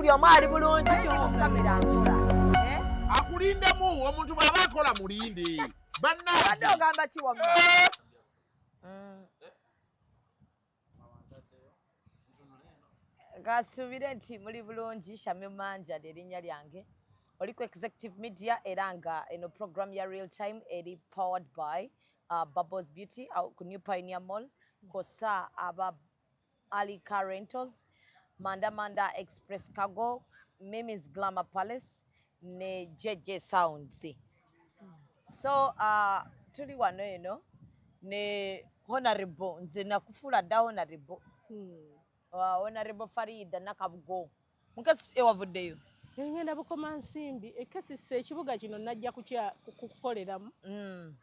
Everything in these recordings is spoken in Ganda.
buli omu ali bulungi kamera nkola akulindemu omuntu bw'aba akola mulinde abadde ogamba ki wamma kasuubire nti muli bulungi Shamim Manja ly'erinnya lyange oliko executive media era nga eno program ya real time eri powered by Bubbles Beauty ku New Pioneer Mall kosa aba Ali Car Rentals Manda Express Cargo Mimi's Glamour Palace ne JJ Sounds so tuli wano eno ne honorable nze nakufuula dda honorable honorable Farida Nakabugo mukasi ewavuddeyo ngenda bukoma nsimbi ekasisa ekibuga kino najja kukoleramu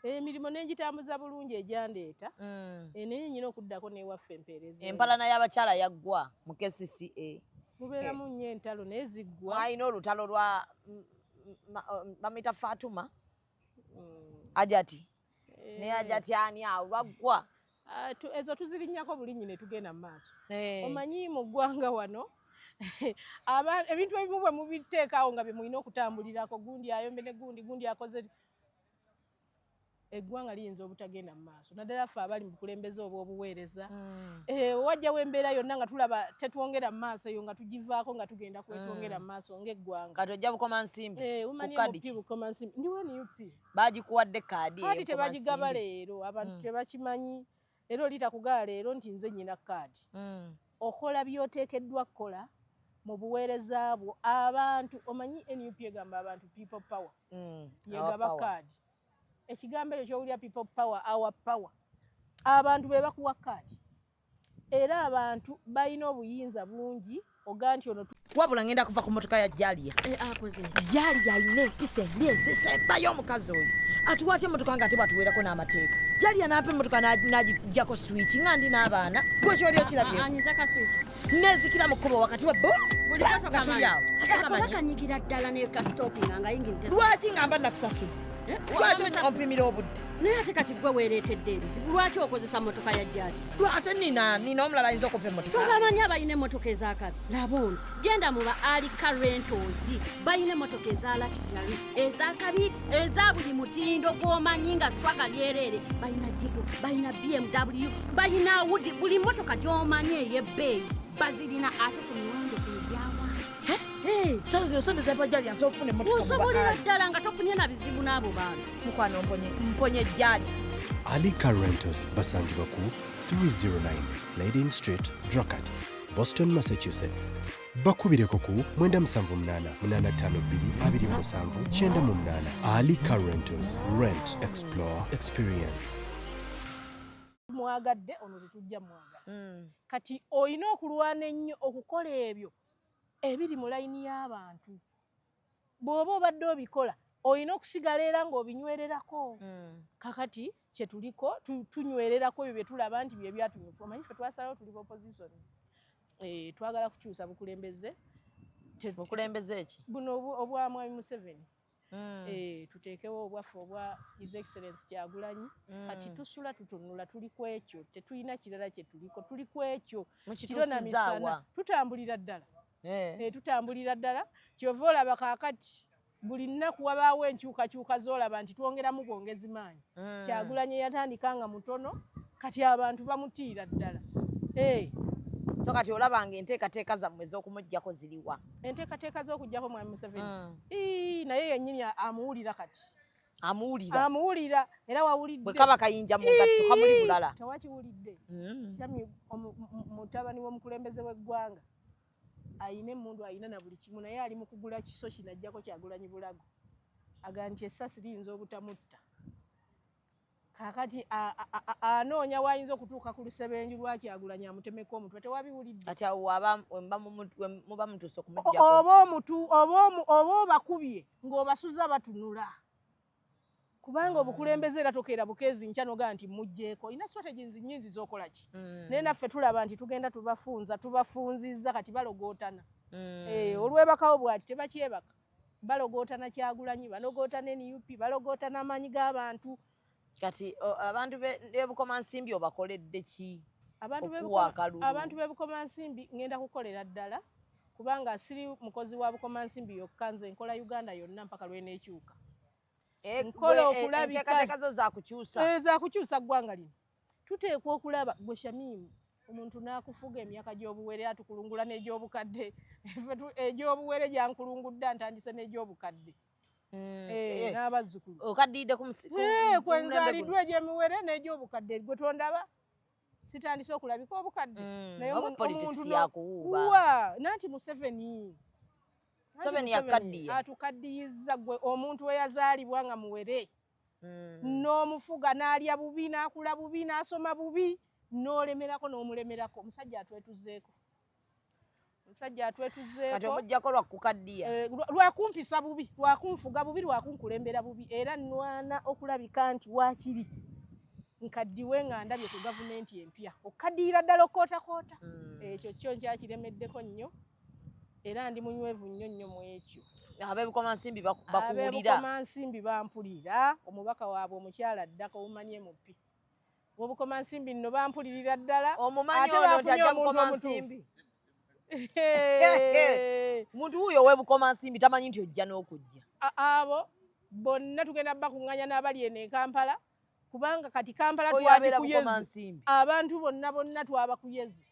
emirimu n'engitambuza bulungi egyandeeta naye nyina okuddako n'ewaffe empeereza empalana y'abakyala yaggwa mu KCCA mubeeramu nnyo entalo naye ziggwa alina olutalo lwa bamuyita Fatuma Ajati naye Ajati ani awo lwaggwa ezo tuzirinnyako bulinyi ne tugenda mu maaso omanyi mu ggwanga wano ebintu ebimu bwe mubiteekaawo nga bye mulina okutambulirako gundi ayombe ne gundi akoze eggwanga liyinza obutagenda mu maaso naddala ffe abali mu bukulembeze oba obuweereza wajjawo embeera yonna nga tulaba tetwongera mu maaso eyo nga tugivaako nga tugenda kwetwongera mu maaso ng'eggwanga kati ojja bukoma nsimbi umanyi bukoma nsimbi ndiwe NUP bagikuwadde kaadi kaadi tebagigaba leero abantu tebakimanyi leero litakugala leero nti nze nnyina kaadi okola by'oteekeddwa kukola mu buweereza bwo abantu omanyi NUP egamba abantu people power yegaba kaadi ekigambo ekyo kyowulira people power our power abantu be bakuwa kaadi era abantu balina obuyinza bungi oga nti ono wabula ngenda kuva ku motoka ya Jalia akoze Jalia ayina empisa emyezi esembayo omukazi oyo atuwaate emotoka nga ate bwatuweerako n'amateeka Jalia n'apa emotoka n'agijjako switch nga ndi n'abaana gwe kyoli okirabye nezikira mu kkubo wakati wa bo buli kato kanyigira ddala ne kastopinga nga yingirite lwaki ngamba nakusasudde lwaki ompimira obudde naye ate kati gwe weereetedde ebizibu lwaki okozesa motoka ya Jali lwate nina omulala ayinza okupa emotoka tobamanyi abalina emmotoka ezakabi laba ono genda mu ba Ali Car Rentals balina emmotoka eza luxury ezakabi eza buli mutindo gw'omanyi nga swaga lyereere balina jipu balina BMW balina Audi buli mmotoka gy'omanyi ey'ebbeeyi bazirina ate ku miwendo egyawansi sawa zino sonde zapa Jalia nsobola okufuna emotoka osobolera ddala nga tofunye na bizibu n'abo bantu mukwano mponye Jalia Ali Car Rentals basangibwa ku 309 Slade Street, Dracut, Boston, Massachusetts. Bakubireko ku 978-852-27-98. Ali Car Rentals. Rent, explore, experience. mwagadde ono tetujja mwagala kati olina okulwana ennyo okukola ebyo ebiri mu layini y'abantu bw'oba obadde obikola olina okusigala era ng'obinywererako kakati kye tuliko tunywererako ebyo bye tulaba nti bye byatunyufu omanyi ffe twasalawo tuli opposition twagala kukyusa bukulembeze eki buno obwa Mwami Museveni tuteekewo obwaffe obwa His Excellency Kyagulanyi kati tusula tutunula tuli ku ekyo tetulina kirala kye tuliko tuli ku ekyo kiro na misana tutambulira ddala tutambulira ddala kyova olaba kaakati buli nnaku wabaawo enkyukakyuka z'olaba nti twongeramu bwongezi maanyi Kyagulanyi yatandika nga mutono kati abantu bamutiira ddala so kati olabanga enteekateeka zammwe ez'okumuggyako ziriwa enteekateeka z'okuggyako Mwami Museveni naye yennyini amuwulira kati amuwulira era wawulidde bwe kaba kayinja mu ngatto kamuli bulala tewakiwulidde Sami mutabani w'omukulembeze w'eggwanga ayina emmundu ayina na buli kimu naye ali mu kugula kiso kinajjako Kyagulanyi bulago aga nti essasi liyinza obutamutta kakati anoonya wayinza okutuuka ku lusebenju lwa Kyagulanyi amutemeko omutwe tewabiwulidde kati awo muba mutuuse okumuggyako oba obakubye ng'obasuza batunula kubanga obukulembeze era tokeera bukeezi nkya nogaa nti mugjeeko ina strategies nnyingi z'okola ki naye naffe tulaba nti tugenda tubafunzizza kati balogootana olwebakawo bw'ati tebakyebaka balogootana Kyagulanyi balogootana NUP balogootana amaanyi g'abantu kati abantu b'ebukomansimbi obakoledde ki abantu b'ebukomansimbi ngenda kukolera ddala kubanga siri mukozi wa Bukomansimbi yokka nze nkola Uganda yonna mpaka lweneekyuka. Nkola okulabika enteekateeka zo zaakukyusa. Zaakukyusa ggwanga lino. Tuteekwa okulaba gwe Shamimu omuntu n'akufuga emyaka gy'obuwere atukulungula n'egy'obukadde. Egy'obuwere gyankulungudde ntandise n'egy'obukadde. N'abazzukulu. Okaddiidde ku kwe nzaaliddwa egy'emiwere n'egy'obukadde gwe tondaba. Sitandise okulabika obukadde. Naye politics yakuwuuba. Nanti Museveni. Museveni yakaddiya. Atukaddiyiza gwe omuntu we yazaalibwa nga muwere. N'omufuga n'alya bubi n'akula bubi n'asoma bubi n'olemerako n'omulemerako. Omusajja atwetuzeeko. Kati omuggyako lwakukaddiya. Lwakumpisa bubi, lwakunfuga bubi, lwakunkulembera bubi. Era nnwana okulabika nti waakiri. Nkaddiwe nga ndabye ku gavumenti empya. Okaddiira ddala okootakoota. Ekyo kyo nkyakiremeddeko nnyo. Era ndi munywevu nnyo mu ekyo. Ab'Ebukomansimbi bakuwulira. Ab'Ebukomansimbi bampulira. Omubaka waabwe omukyala addako omumanye muppi. Obukomansimbi nno bampulirira ddala. Omumanyi ono nti ajja Bukomansimbi. Muntu wuyo ow'Ebukomansimbi tamanyi nti ojja n'okujja. Abo bonna tugenda bakuŋŋanya n'abali eno e Kampala. Kubanga kati Kampala twagikuyezi. Abantu bonna twabakuyezi.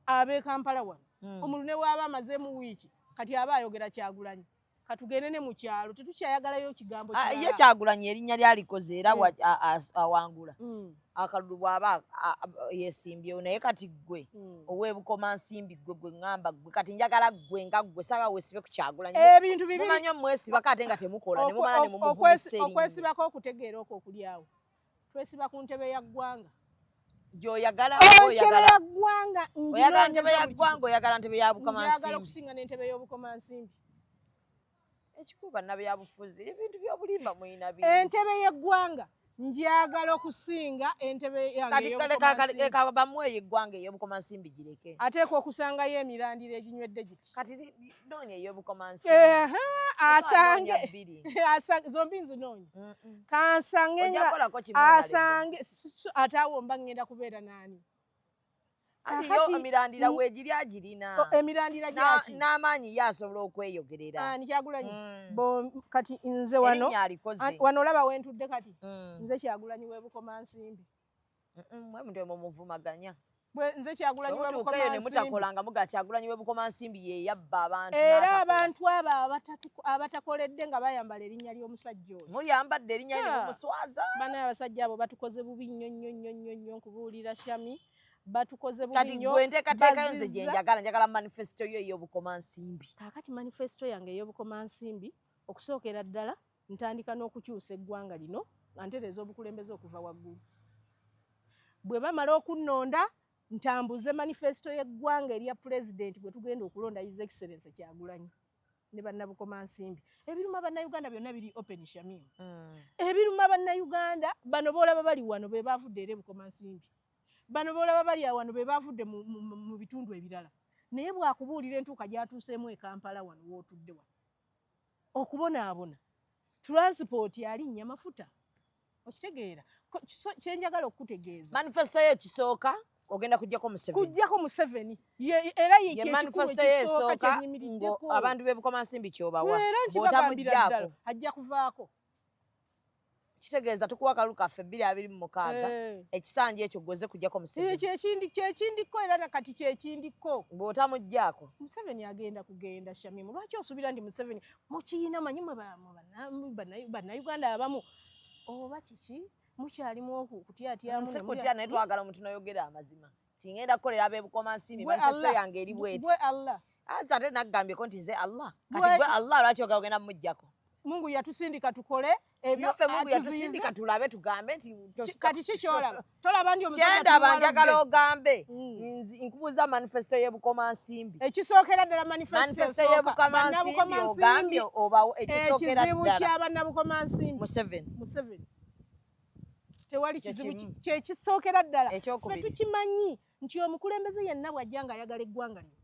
Ab'e Kampala wano. Omuntu ne bw'aba amazeemu wiiki kati aba ayogera Kyagulanyi. Katugende ne mu kyalo tetukyayagalayo kigambo kirala. Ye Kyagulanyi erinnya lyalikoze era awangula. Akalulu bw'aba yeesimbyewo naye kati ggwe ow'Ebukomansimbi ggwe ŋŋamba ggwe kati njagala ggwe nga ggwe saaga weesibe ku Kyagulanyi. Ebintu bibiri. Mumanyi omwesibako ate nga temukola ne mumala ne mumuvumisa erinnya. Okwesibako okutegeera okwo okuli awo. Twesiba ku ntebe ya ggwanga. Gy'oyagala oyagala ggwanga oyagala ntebe ya ggwanga oyagala ntebe ya Bukomansimbi. Njagala okusinga n'entebe y'Obukomansimbi. Ekikuba nabe yabufuzi ebintu by'obulimba muyina bingi. Entebe y'eggwanga njagala okusinga entebe yange y'Obukomansimbi. Kati bamweyo eggwanga ey'Obukomansimbi gireke. Ateekwa okusangayo emirandira eginywedde giti. Kati noonya ey'Obukomansimbi. Asange zombi nzinoonya. Kansange asange ate awo mba ngenda kubeera naani. Yo emirandira weegiri agirina. Emirandira gyaki? N'amaanyi ye asobola okweyogerera. Ani Kyagulanyi? Kati nze wano wano olaba wentudde kati. Nze Kyagulanyi w'Ebukomansimbi. Mwe mutwe mumuvumaganya. Nze Kyagulanyi w'Ebukomansimbi. Ne mutakolanga muga Kyagulanyi w'Ebukomansimbi ye yabba abantu. Era abantu abo abatakoledde nga bayambala erinnya ly'omusajja oyo. Mulyambadde erinnya ly'omuswaza. Bana abasajja abo batukoze bubi nnyo nkubuulira Shami. Batukoze bubi kati gwe nteekateekayo nze gye njagala manifesto yo ey'Obukomansimbi. Kaakati manifesto yange ey'Obukomansimbi okusookera ddala ntandika n'okukyusa eggwanga lino nga ntereeza obukulembeze okuva waggulu. Bwe bamala okunnonda ntambuze manifesto y'eggwanga erya pulezidenti gwe tugenda okulonda His Excellency Kyagulanyi ne bannabukomansimbi. Ebiruma bannayuganda byonna biri open Shamimu. Ebiruma bannayuganda bano boolaba bali wano be baavudde era Bukomansimbi. Bano boolaba bali wano be baavudde mu bitundu ebirala. Naye bwakubuulira entuuka gy'atuuseemu e Kampala wano w'otudde wano. Okubonaabona. Transport alinnya mafuta. Okitegeera. Kyenjagala okutegeeza. Manifesto ye kisooka ogenda kujjako Museveni. Kujjako Museveni. Era ye manifesto ye esooka ngo abantu b'Ebukomansimbi kyobawa. Bw'otamuggyako ajja kuvaako. Kitegeeza tukuwa akalu kaffe 226 ekisanja ekyo gwoze kujjako Museveni. Kyekindiko era nakati kyekindiko. Bw'otamuggyako Museveni agenda kugenda Shamimu. Lwaki osuubira ndi Museveni mukiina manyi mwe bannayuganda abamu oba kiki mukyalimu okutyatyamu sekutya naye twagala omuntu n'oyogera amazima. Tingenda kukolera ab'Ebukomansimbi manifesto yange eri bweti. Gwe Allah. Ate naggambyeko nti nze Allah. Kati gwe Allah lwaki ogenda mumuggyako? Mungu yatusindika tukole ebyo Mungu yatusindika tulabe tugambe nti kati kikyolaba tolaba ndi omusajja kyenda njagala ogambe nkubuuza manifesto y'Ebukomansimbi ekisookera ddala manifesto y'Ebukomansimbi ogambye oba ekisookera ddala ekizibu ky'abannabukomansimbi Museveni tewali kizibu kyekisookera ddala ffe tukimanyi nti omukulembeze yenna bw'ajja ng'ayagala eggwanga lino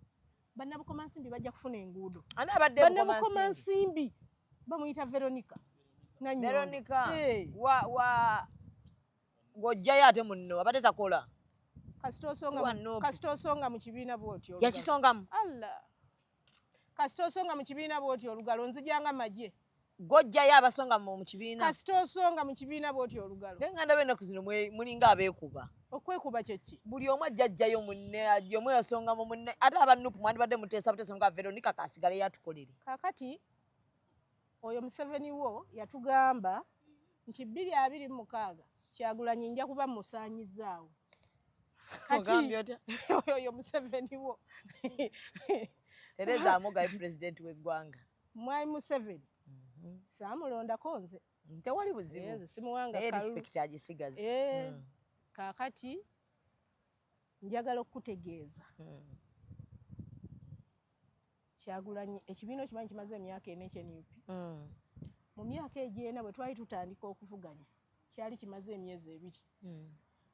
bannabukomansimbi bajja kufuna enguudo bannabukomansimbi bamuyita Veronica. Veronica. Gojjayo ate munno abadde takola. kasita osonga mu kibiina bw'otyo yakisongamu alla kasita osonga mu kibiina bw'otyo olugalo nzijanga magye gojjayo abasonga mu kibiina kasita osonga mu kibiina bw'otyo olugalo naye nga ndaba ennaku zino mulinga abeekuba okwekuba kyeki buli omu ajjajjayo munne ajja omu yasonga mu munne ate abanupu mwandibadde muteesa buteesa nga Veronica kasigale yatukolere kaakati oyo Museveni wo yatugamba nti 2026 Kyagulanyi nja kuba musaanyizaawo ogambye otya oyo Museveni wo Tereza Amogaye pulezidenti w'eggwanga Mwai Museveni saamulondako nze tewali buzibu nze simuwanga naye kalulu respect agisigaze kaakati njagala okutegeeza Kyagulanyi ekibiina okimanyi kimaze emyaka ena ekyenup mu myaka egy'ena bwe twali tutandika okuvuganya kyali kimaze emyezi 2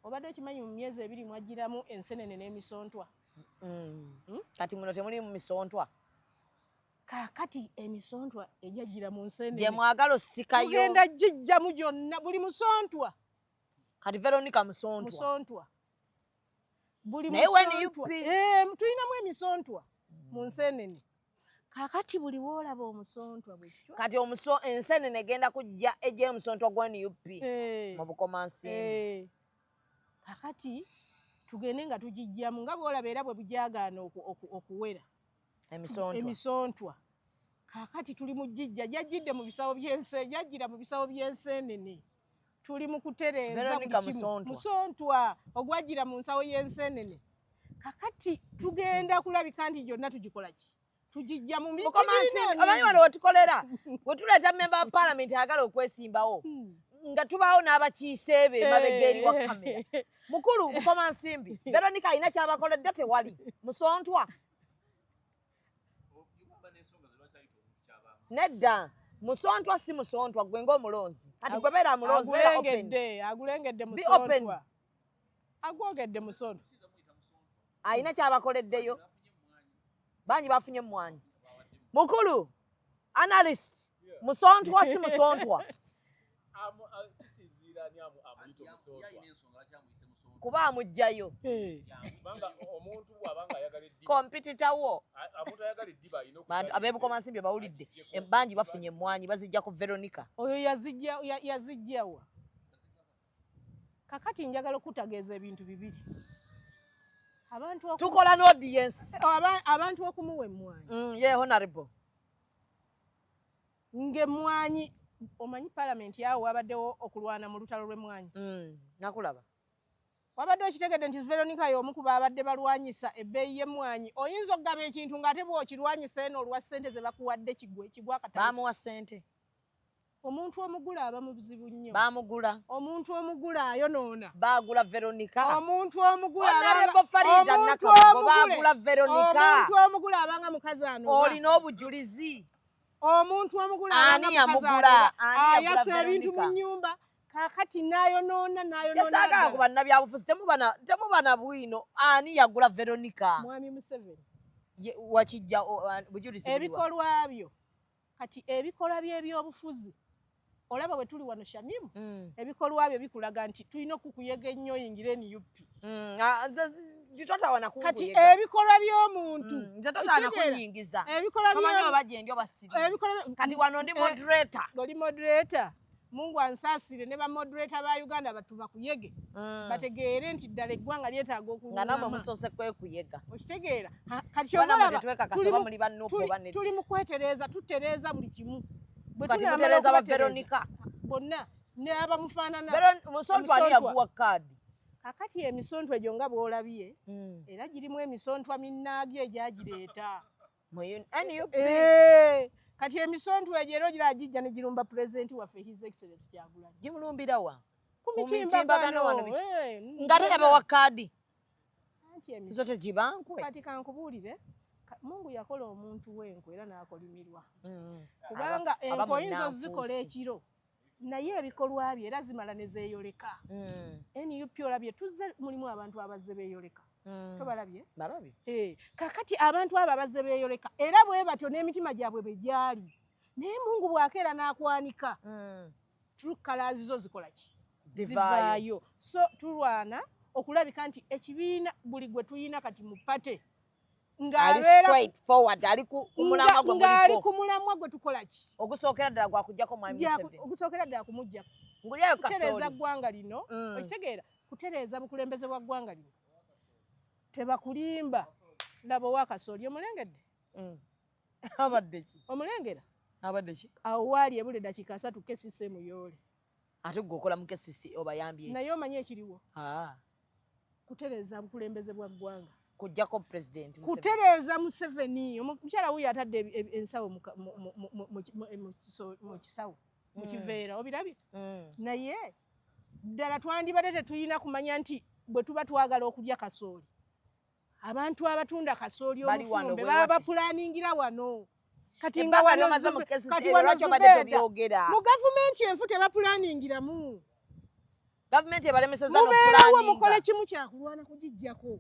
obadde okimanyi mu myezi 2 mwagiramu ensenene n'emisontwa kati muno temuli mu misontwa kaakati emisontwa ejagira mu nsenene gye mwagala osikayo tugenda gijjamu gyonna buli musontwa kati Veronica musontwa buli naye musontwa tulinamu emisontwa mu nsenene kaakati buli woolaba omusontwa bwekityo kati ensenene egenda kujja egy'omusontwa gwa NUP mu Bukomansimbi kaakati tugende nga tugijjamu nga bwolaba era bwe bujagaana okuwera emisontwa kaakati tuli mu jjijja jajjidde mu bisawo jajjira mu bisawo by'ensenene tuli mu kutereeza musontwa ogwajjira mu nsawo y'ensenene kaakati tugenda kulabika nti gyonna tugikola ki tujijja mu Bukomansimbi omanyi wano wetukolera wetuleeta memba wa paalamenti ayagala okwesimbawo nga tubaawo n'abakiise be mabega eri wa kamera mukulu Bukomansimbi Veronica alina kyabakoledde tewali musontwa nedda musontwa si musontwa gwe ng'omulonzi kati gwe beera mulonzi beera agulengedde musontwa agwogedde musontwa alina kyabakoleddeyo bangi bafunye mmwanyi mukulu analyst musontwa si musontwa kuba amugjayo kompitita wo ab'Ebukomansimbi bawulidde bangi bafunye mmwanyi bazijja ku Veronica oyo yazijjawa kakati njagala okutageeza ebintu bibiri tukola n'audience abantu okumuwa emmwanyi ye honorable ng'emmwanyi omanyi paalamenti yawo wabaddewo okulwana mu lutalo lw'emmwanyi nakulaba wabadde okitegedde nti Veronica y'omu ku baabadde balwanyisa ebbeeyi y'emmwanyi oyinza okugaba ekintu ng'ate bw'okirwanyisa eno olwa ssente ze bakuwadde kigwa akatale baamuwa ssente omuntu omugula aba mu buzibu nnyo baamugula omuntu omugula ayonoona baagula Veronica omuntu omugula baagula Veronica omuntu omugula abanga mukazi anoba olina obujulizi omuntu omugula ani yamugula ayasa ebintu mu nnyumba kaakati nayonoona kyesaagala ku bannabyabufuzi temubana bwino ani yagula Veronica mwami Museveni wakijja bujulizi ebikolwa byo kati ebikolwa by'ebyobufuzi olaba bwe tuli wano Shamimu ebikolwa byo bikulaga nti tulina okukuyega ennyo oyingire NUP kati ebikolwa by'omuntu nze totaana kunyingiza kamanyi oba gyendi oba siri kati wano ndi moderator oli moderator Mungu ansaasire ne ba moderator ba Uganda batu bakuyege bategeere nti ddala eggwanga lyetaaga okuwulama nga namwe musoose kwekuyega okitegeera kati tuli mu kwetereeza tutereeza buli kimu bwe tunamutereeza ba Veronica bonna n'abamufaanana musontwa ani yaguwa kaadi kakati emisontwa egyo nga bw'olabye era girimu emisontwa minnaagyo egyagireeta kati emisontwa egyo era ogira gijja ne girumba pulezidenti waffe His Excellency Kyagulanyi gimulumbira wa ku mitimbagano wano nga teyabawa kaadi zo tegibankwe kati kankubuulire Mungu yakola omuntu w'enkwe era n'akolimirwa kubanga enkwe oyinza ozikola ekiro naye ebikolwa bye era zimala ne zeeyoleka NUP olabye tuzze mulimu abantu abazze beeyoleka tobalabye kakati abantu abo abazze beeyoleka era bwe batyo n'emitima gyabwe bwe gyali naye Mungu bw'akeera n'akwanika true colors zo zikola ki zivaayo so tulwana okulabika nti ekibiina buli gwe tuyina kati mupate ali straight forward ali ku mulamwa gwe ngali muliko ku mulamwa gwe tukola ki ogusookera ddala gwa kujjako mwami Museveni ogusookera ddala kumujja ngulyayo kutereeza kasooli ggwanga lino okitegeera kutereeza bukulembeze bwa ggwanga lino tebakulimba ndaba owa kasooli omulengedde abadde ki omulengera abadde ki awo waali ebule dakiika 3 kesise muyoole ate gwe okola mu kesisi obayambye naye omanyi ekiriwo ah kutereeza bukulembeze bwa ggwanga kujjako president kutereeza Museveni omukyala wuyo atadde ensawo mu kisawo mu kiveera obirabye naye ddala twandibadde tetuyina kumanya nti bwe tuba twagala okulya kasooli abantu abatunda kasooli omufumbe baba bapulaningira wano kati nga wali omaze mu kesisi lwaki obadde tobyogera mu gavumenti enfu tebapulaningiramu gavumenti ebalemeseza mubeerawo mukole kimu kyakulwana kugijjako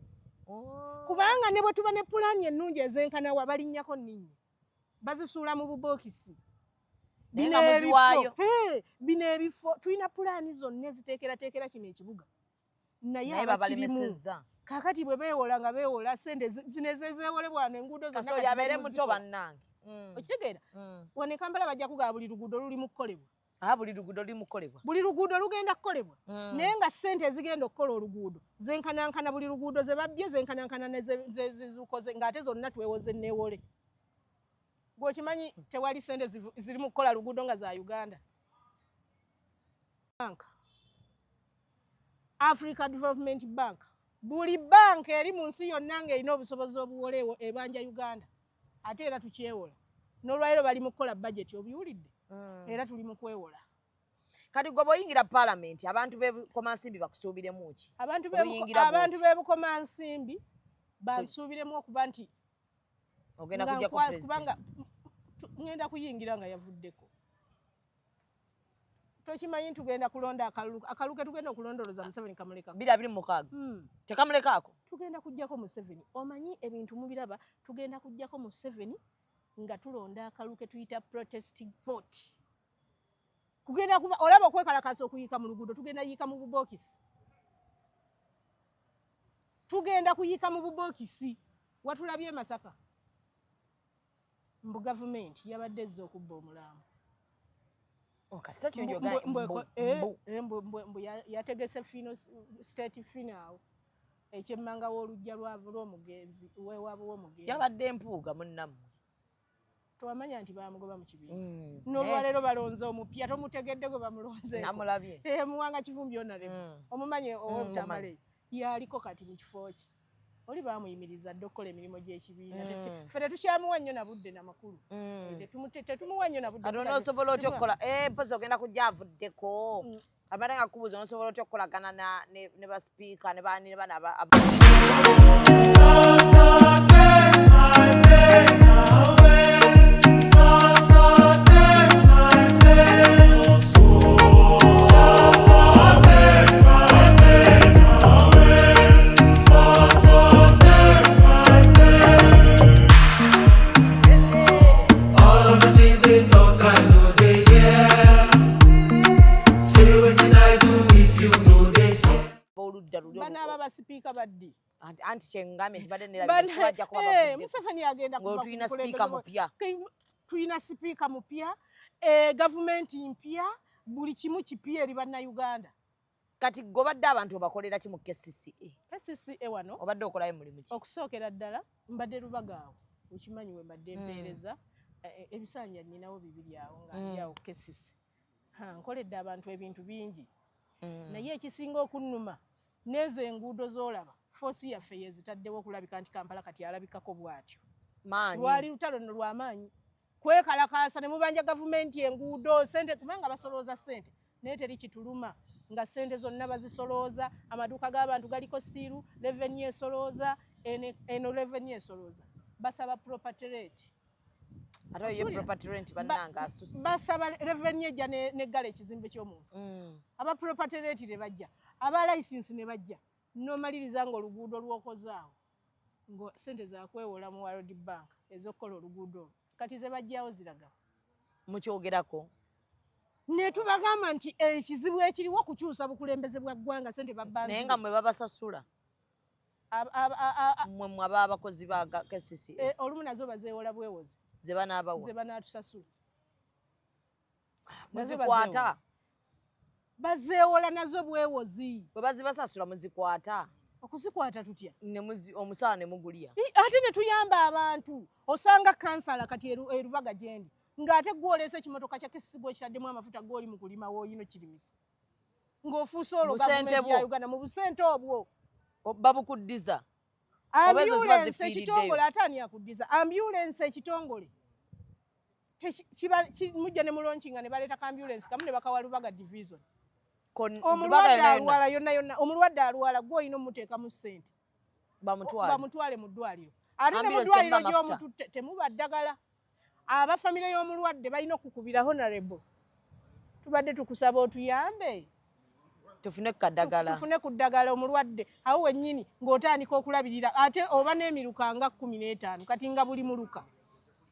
kubanga ne bwe tuba ne pulaani ennungi ezenkana wa balinnyako nninyi bazisuula mu bubookisi bino ebifo tulina pulaani zonna eziteekerateekera kino ekibuga naye babalemeseza kaakati bwe beewola nga beewola sente zino ezezeewolebwano enguudo kasooli abeere muto bannange okitegeera wano e Kampala bajja kugaba buli luguudo luli mu kukolebwa buli luguudo luli mu kukolebwa buli luguudo lugenda kukolebwa naye nga ssente ezigenda okukola oluguudo zenkanankana buli luguudo ze babbye zenkanankana nezizukoze ng'ate zonna twewoze neewole bw'okimanyi tewali ssente ziri mu kukola luguudo nga za Uganda Africa Development Bank buli banka eri mu nsi yonna ng'erina obusobozi obuwoleewo ebanja Uganda ate era tukyewola n'olwaliro bali mu kukola budget obiwulidde era tuli mu kwewola kati gwe bw'oyingira paalamenti abantu b'ebukomansimbi bakusuubiremu ki abantu b'ebukomansimbi bansuubiremu okuba nti ogenda kujjako president kubanga ngenda kuyingira nga yavuddeko tokimanyi tugenda kulonda akalulu ke tugenda okulondoloza Museveni kamuleka 226 tekamulekaako tugenda kujjako Museveni omanyi ebintu mubiraba tugenda kujjako Museveni nga tulonda akalulu ke tuyita protesting vote kugenda kuba olaba okwekalakasa okuyiika mu luguudo tugenda yiika mu bubookisi tugenda kuyiika mu bubookisi watulabye Masaka mbu gavumenti yabadde ezza okubba omulamu mbu yategese state final ekyemmanga w'olujja lw'omugenzi weewaabwe w'omugenzi yabadde empuuga munnammwe twamanya nti bamugoba mu kibiina n'olwaleero balonze omupya tomutegedde gwe bamulonze namulabye muwanga Kivumbi onarebe omumanyi ow'obutamale yaliko kati mu kifo kye oli bamuyimiriza dde okukola emirimu gy'ekibiina ffe tetukyamuwa nnyo na budde n'amakulu tetumuwa nnyo na budde ate onoosobola otya okukola mpozi ogenda kujja avuddeko amata nga kubuuza onoosobola otya okukolagana ne basipiika ne baani ne bana basipiika baddi anti kyengambe ntibadde nerabajja kuba Museveni agenda ng'otulina sipiika mupya tulina sipiika mupya gavumenti mpya buli kimu kipya eri bannayuganda kati gobadde abantu obakolera ki mu KCCA wano obadde okolayo mulimu ki okusookera ddala mbadde lubagaawo okimanyi we mbadde mpeereza ebisanja nninawo 2 awo nga ndi awo KCCA nkoledde abantu ebintu bingi naye ekisinga okunnuma nezo enguudo z'olaba foosi yaffe yezitaddewo okulabika nti Kampala kati alabikako bw'atyo lwali lutalo no lw'amaanyi kwekalakaasa ne mubanja gavumenti enguudo sente kubanga basolooza sente naye teri kituluma nga sente zonna bazisolooza amaduuka g'abantu galiko siiru revenue esolooza eno revenue esolooza basaba property rate ate yo property rate bannanga asusse basaba revenue ejja neggala ekizimbe ky'omuntu aba property rate tebajja aba license ne bajja n'omaliriza ng'oluguudo lw'okozaawo ngo sente zakwewola mu World Bank ez'okukola oluguudo kati ze bajjawo ziraga mukyogerako ne tubagamba nti ekizibu ekiriwo kukyusa bukulembeze bwa ggwanga sente babbanzi naye nga mwe babasasula mwe mwaba abakozi ba KCCA olumu nazo bazeewola bwewozi ze banaabawa ze banaatusasula muzikwata bazeewola nazo bwewozi bwe bazibasasula muzikwata okuzikwata tutya omusaala ne mugulya ate ne tuyamba abantu osanga kansala kati erubaga gyendi ng'ate gw'oleese ekimotoka kya KCCA kitaddemu amafuta g'oli mu kulima wooyino kirimisa ng'ofuuse olwo gavumenti ya Uganda mu busente obwo babukuddiza ambulensi ekitongole ate ani akuddiza ambulensi ekitongole mujja ne mulonkinga ne baleeta kambulensi kamu ne bakawa Lubaga division omulwadde alwala yonna omulwadde alwala gw'olina omuteeka mu ssente bamutwale mu ddwaliro ate ne mu ddwaliro gy'omututte temuba ddagala abafamire y'omulwadde balina okukubira honorable tubadde tukusaba otuyambe tufune ku ddagala omulwadde awo wennyini ng'otandika okulabirira ate oba n'emiruka nga 15 kati nga buli muluka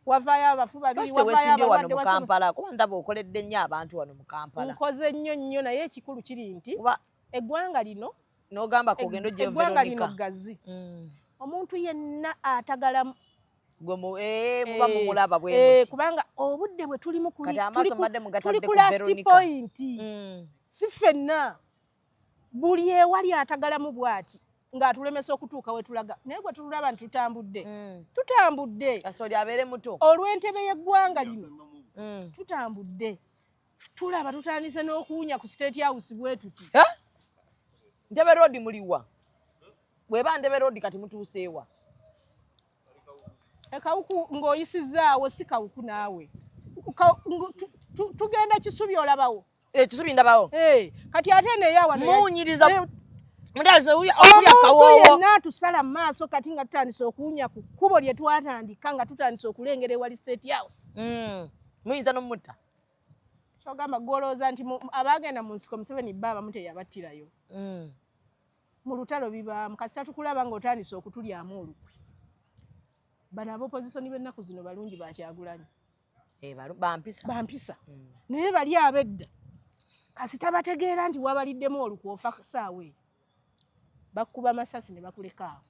wavaayo abafu babiri wavaayo wano mu Kampala kuba ndaba okoledde nnyo abantu wano mu Kampala nkoze nnyo naye ekikulu kiri nti eggwanga lino n'ogamba kugenda ojja eggwanga lino gazzi omuntu yenna atagala muba mumulaba bwe kubanga obudde bwe tulimu tuli ku last point si ffenna buli ewali atagalamu bw'ati ng'atulemesa okutuuka we tulaga naye gwe tulaba nti tutambudde kasoli abeere muto olw'entebe y'eggwanga lino tutambudde tulaba tutandise n'okuwunya ku State House bwe tuti Ntebe road muliwa bweba Ntebe road kati mutuuseewa ekawuku ng'oyisizaawo si kawuku naawe tugenda Kisubi olabawo Kisubi ndabawo kati ate neeyawa muwunyiriza omuntu yenna atusala mu maaso kati nga tutandise okuwunya ku kkubo lye twatandika nga tutandise okulengera ewali State House muyinza n'omutta kyogamba gwolowooza nti abaagenda mu nsiko Museveni bba abamu teyabattirayo mu lutalo bibaamu kasita tukulaba ng'otandise okutulyamu olukwe bano ab'opozisoni b'ennaku zino balungi bakyagulanyi bampisa naye bali ab'edda kasita bategeera nti wabaliddemu olukwe ofa saawa eyo bakuba amasasi ne bakuleka awo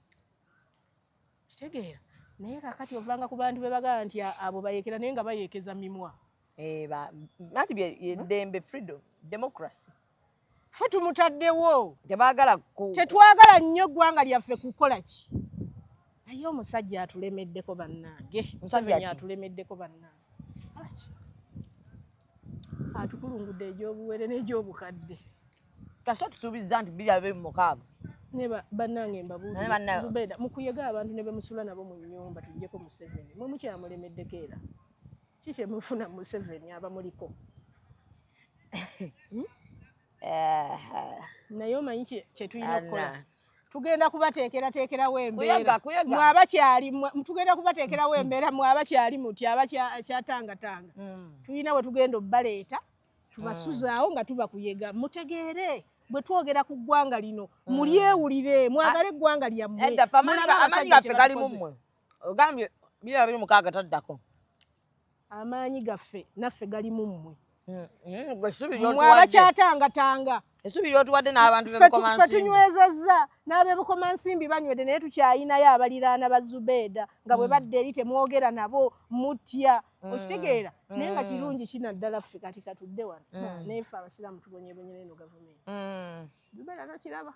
kitegeera naye kakati ovanga ku bantu be bagamba nti abo bayeekera naye nga bayeekeza mimwa anti ddembe freedom democracy ffe tumutaddewo tetwagala nnyo eggwanga lyaffe kukola ki naye omusajja atulemeddeko bannange Museveni atulemeddeko bannange atukulungudde egy'obuwere n'egy'obukadde kasita tusuubiza nti 2026 bannange mbabuulira Zubeda mukuyega abantu ne bemusula nabo mu nnyumba tujjeko Museveni mwe mukyamulemeddeko era kiki emufuna Museveni abamuliko naye omanyi kyetulina okukola tugenda kubateekerateekerawo embeera tugenda kubateekerawo embeera mwe abakyali muti abakyatangatanga tulina we tugenda obbaleeta tubasuzaawo nga tubakuyega mutegeere bwe twogera ku ggwanga lino mulyewulire mwagale eggwanga lyammwe amaanyi gaffe gali mu mmwe ogambye 2026 taddako amaanyi gaffe naffe gali mu mmwe mmwe abakyatangatanga essubi ly'otuwadde n'abantu b'ebukomansimbi tunywezezza n'ab'ebukomansimbi banywedde naye tukyayinayo abaliraana ba Zubeda nga bwe badde eri temwogera nabo mutya okitegeera naye nga kirungi kina ddala ffe kati katudde wano naye ffe abasiraamu tubonyebonyera eno gavumenti Zubeda nakiraba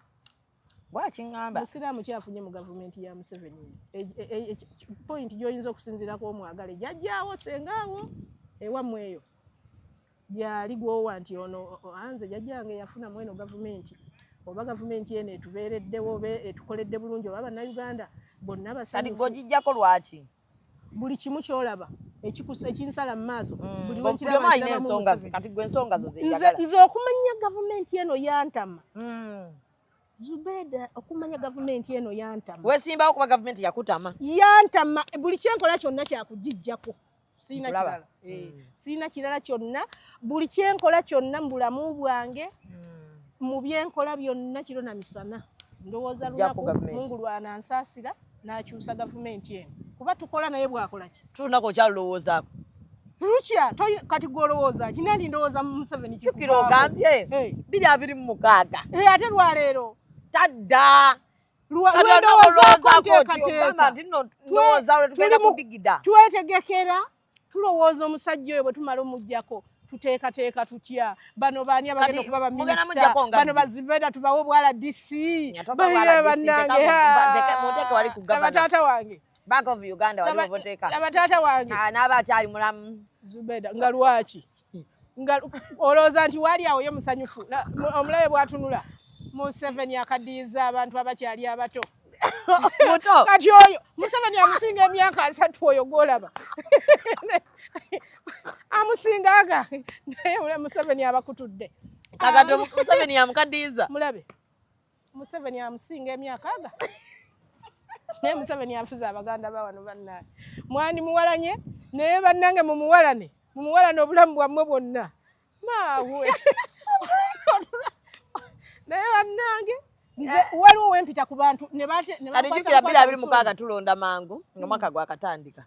bwakiŋŋamba musiraamu kyafunye mu gavumenti ya Museveni point gy'oyinza okusinziirako omwagale jajjaawo sengaawo ewammwe eyo gyali gwowa nti ono anze jajjange yafuna mweno gavumenti oba gavumenti eno etubeereddewo oba etukoledde bulungi oba bannayuganda bonna basanyufu kati g'ogijjako lwaki buli kimu kyolaba ekinsala mu maaso buli omu alina ensonga ze kati gwe ensonga zo zeyagala nze okumanya gavumenti eno yantama Zubeda okumanya gavumenti eno yantama weesimbawo kuba gavumenti yakutama yantama buli kyenkola kyonna kyakugijjako siina kirala kyonna buli kyenkola kyonna mu bulamu bwange mu byenkola byonna kiro na misana ndowooza lunaku Mungu lwanansaasira n'akyusa gavumenti eno kuba tukola naye bwakola ki tulunako okyalulowoozaako Lucia kati golowooza kina ndi ndowooza mu Museveni Jukira ogambye 226 ate lwaleero tadda twetegekera tulowooza omusajja oyo bwe tumala omujjako tuteekateeka tutya bano baani abagenda okuba baminisita bano bazibeda tubawe obwala DC abataata wange abataata wange n'abakyali mulamu Zubeda nga lwaki olowooza nti waali awo ye musanyufu omulabe bw'atunula Museveni akadiiza abantu abakyali abato kati oyo Museveni amusinga emyaka 3 oyo gw'olaba amusingaga naye Museveni abakutudde kagato Museveni amukadiiza mulabe Museveni amusinga emyaka aga naye Museveni afuza abaganda bawano bannaye mwani muwalanye naye bannange mumuwalane obulamu bwammwe bwonna maawe naye bannange nze waliwo wempita ku bantu alijukira 226 tulonda mangu nga mwaka gwakatandika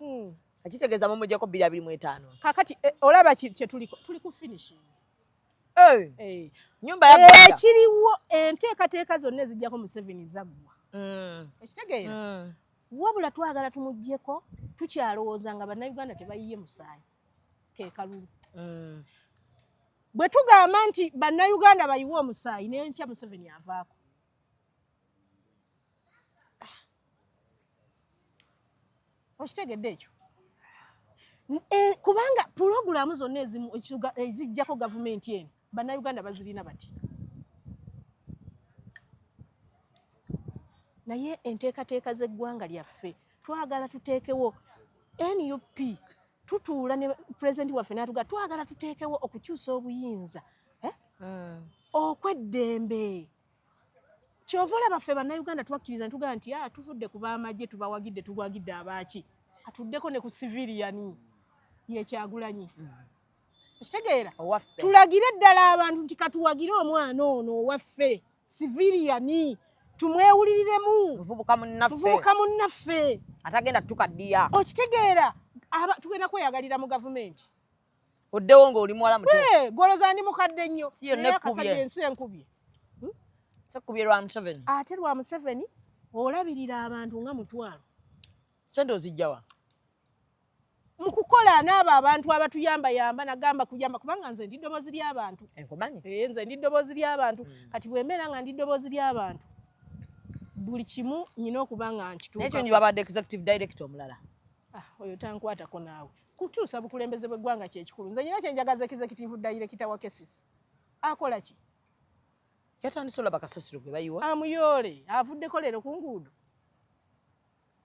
akitegeeza mumujjako 225 kakati olaba kyetuliko tuli ku finishing nyumba ya ekiriwo enteekateeka zonna ezijjako Museveni zaggwa ekitegeera wabula twagala tumuggyeko tukyalowooza nga bannayuganda tebayiye musaayi ke kalulu bwe tugamba nti bannayuganda bayiwe omusaayi naye nkya Museveni avaako okitegedde ekyo kubanga pulogulaamu zonna ezijjako gavumenti eno bannayuganda bazirina bati naye enteekateeka z'eggwanga lyaffe twagala tuteekewo NUP tutuula ne pulezidenti waffe n'atuga twagala tuteekewo okukyusa obuyinza okweddembe kyova olaba ffe bannayuganda twakkiriza netugamba nti tuvudde ku baamagye tuwagidde abaaki atuddeko ne ku siviliyani yekyagulanyi ekitegeera tulagire ddala abantu nti katuwagire omwana ono owaffe siviliyani tumwewuliriremu muvubuka munnaffe atagenda tukaddiya okitegeera tugenda kweyagalira mu gavumenti oddewo ng'oli muwala muto goloza ndi mukadde nnyo ensi enkubye sekubye lwa Museveni ate lwa Museveni olabirira abantu nga mutwalo sente ozijjawa mu kukola n'abo abantu abatuyamba nagamba kuyamba kubanga nze ndi ddoboozi ly'abantu nze ndi ddoboozi ly'abantu kati bwemera nga ndi ddoboozi ly'abantu buli kimu nyina okuba nga nkituuka nekyo babadde executive director omulala oyo tankwatako naawe kutuusa bukulembeze bw'eggwanga kyekikulu nze nyina kyenjagaza executive director wa Kesisi akola ki yatandise olaba kasasiro gwe bayiwa amuyoole avuddeko leero ku nguudo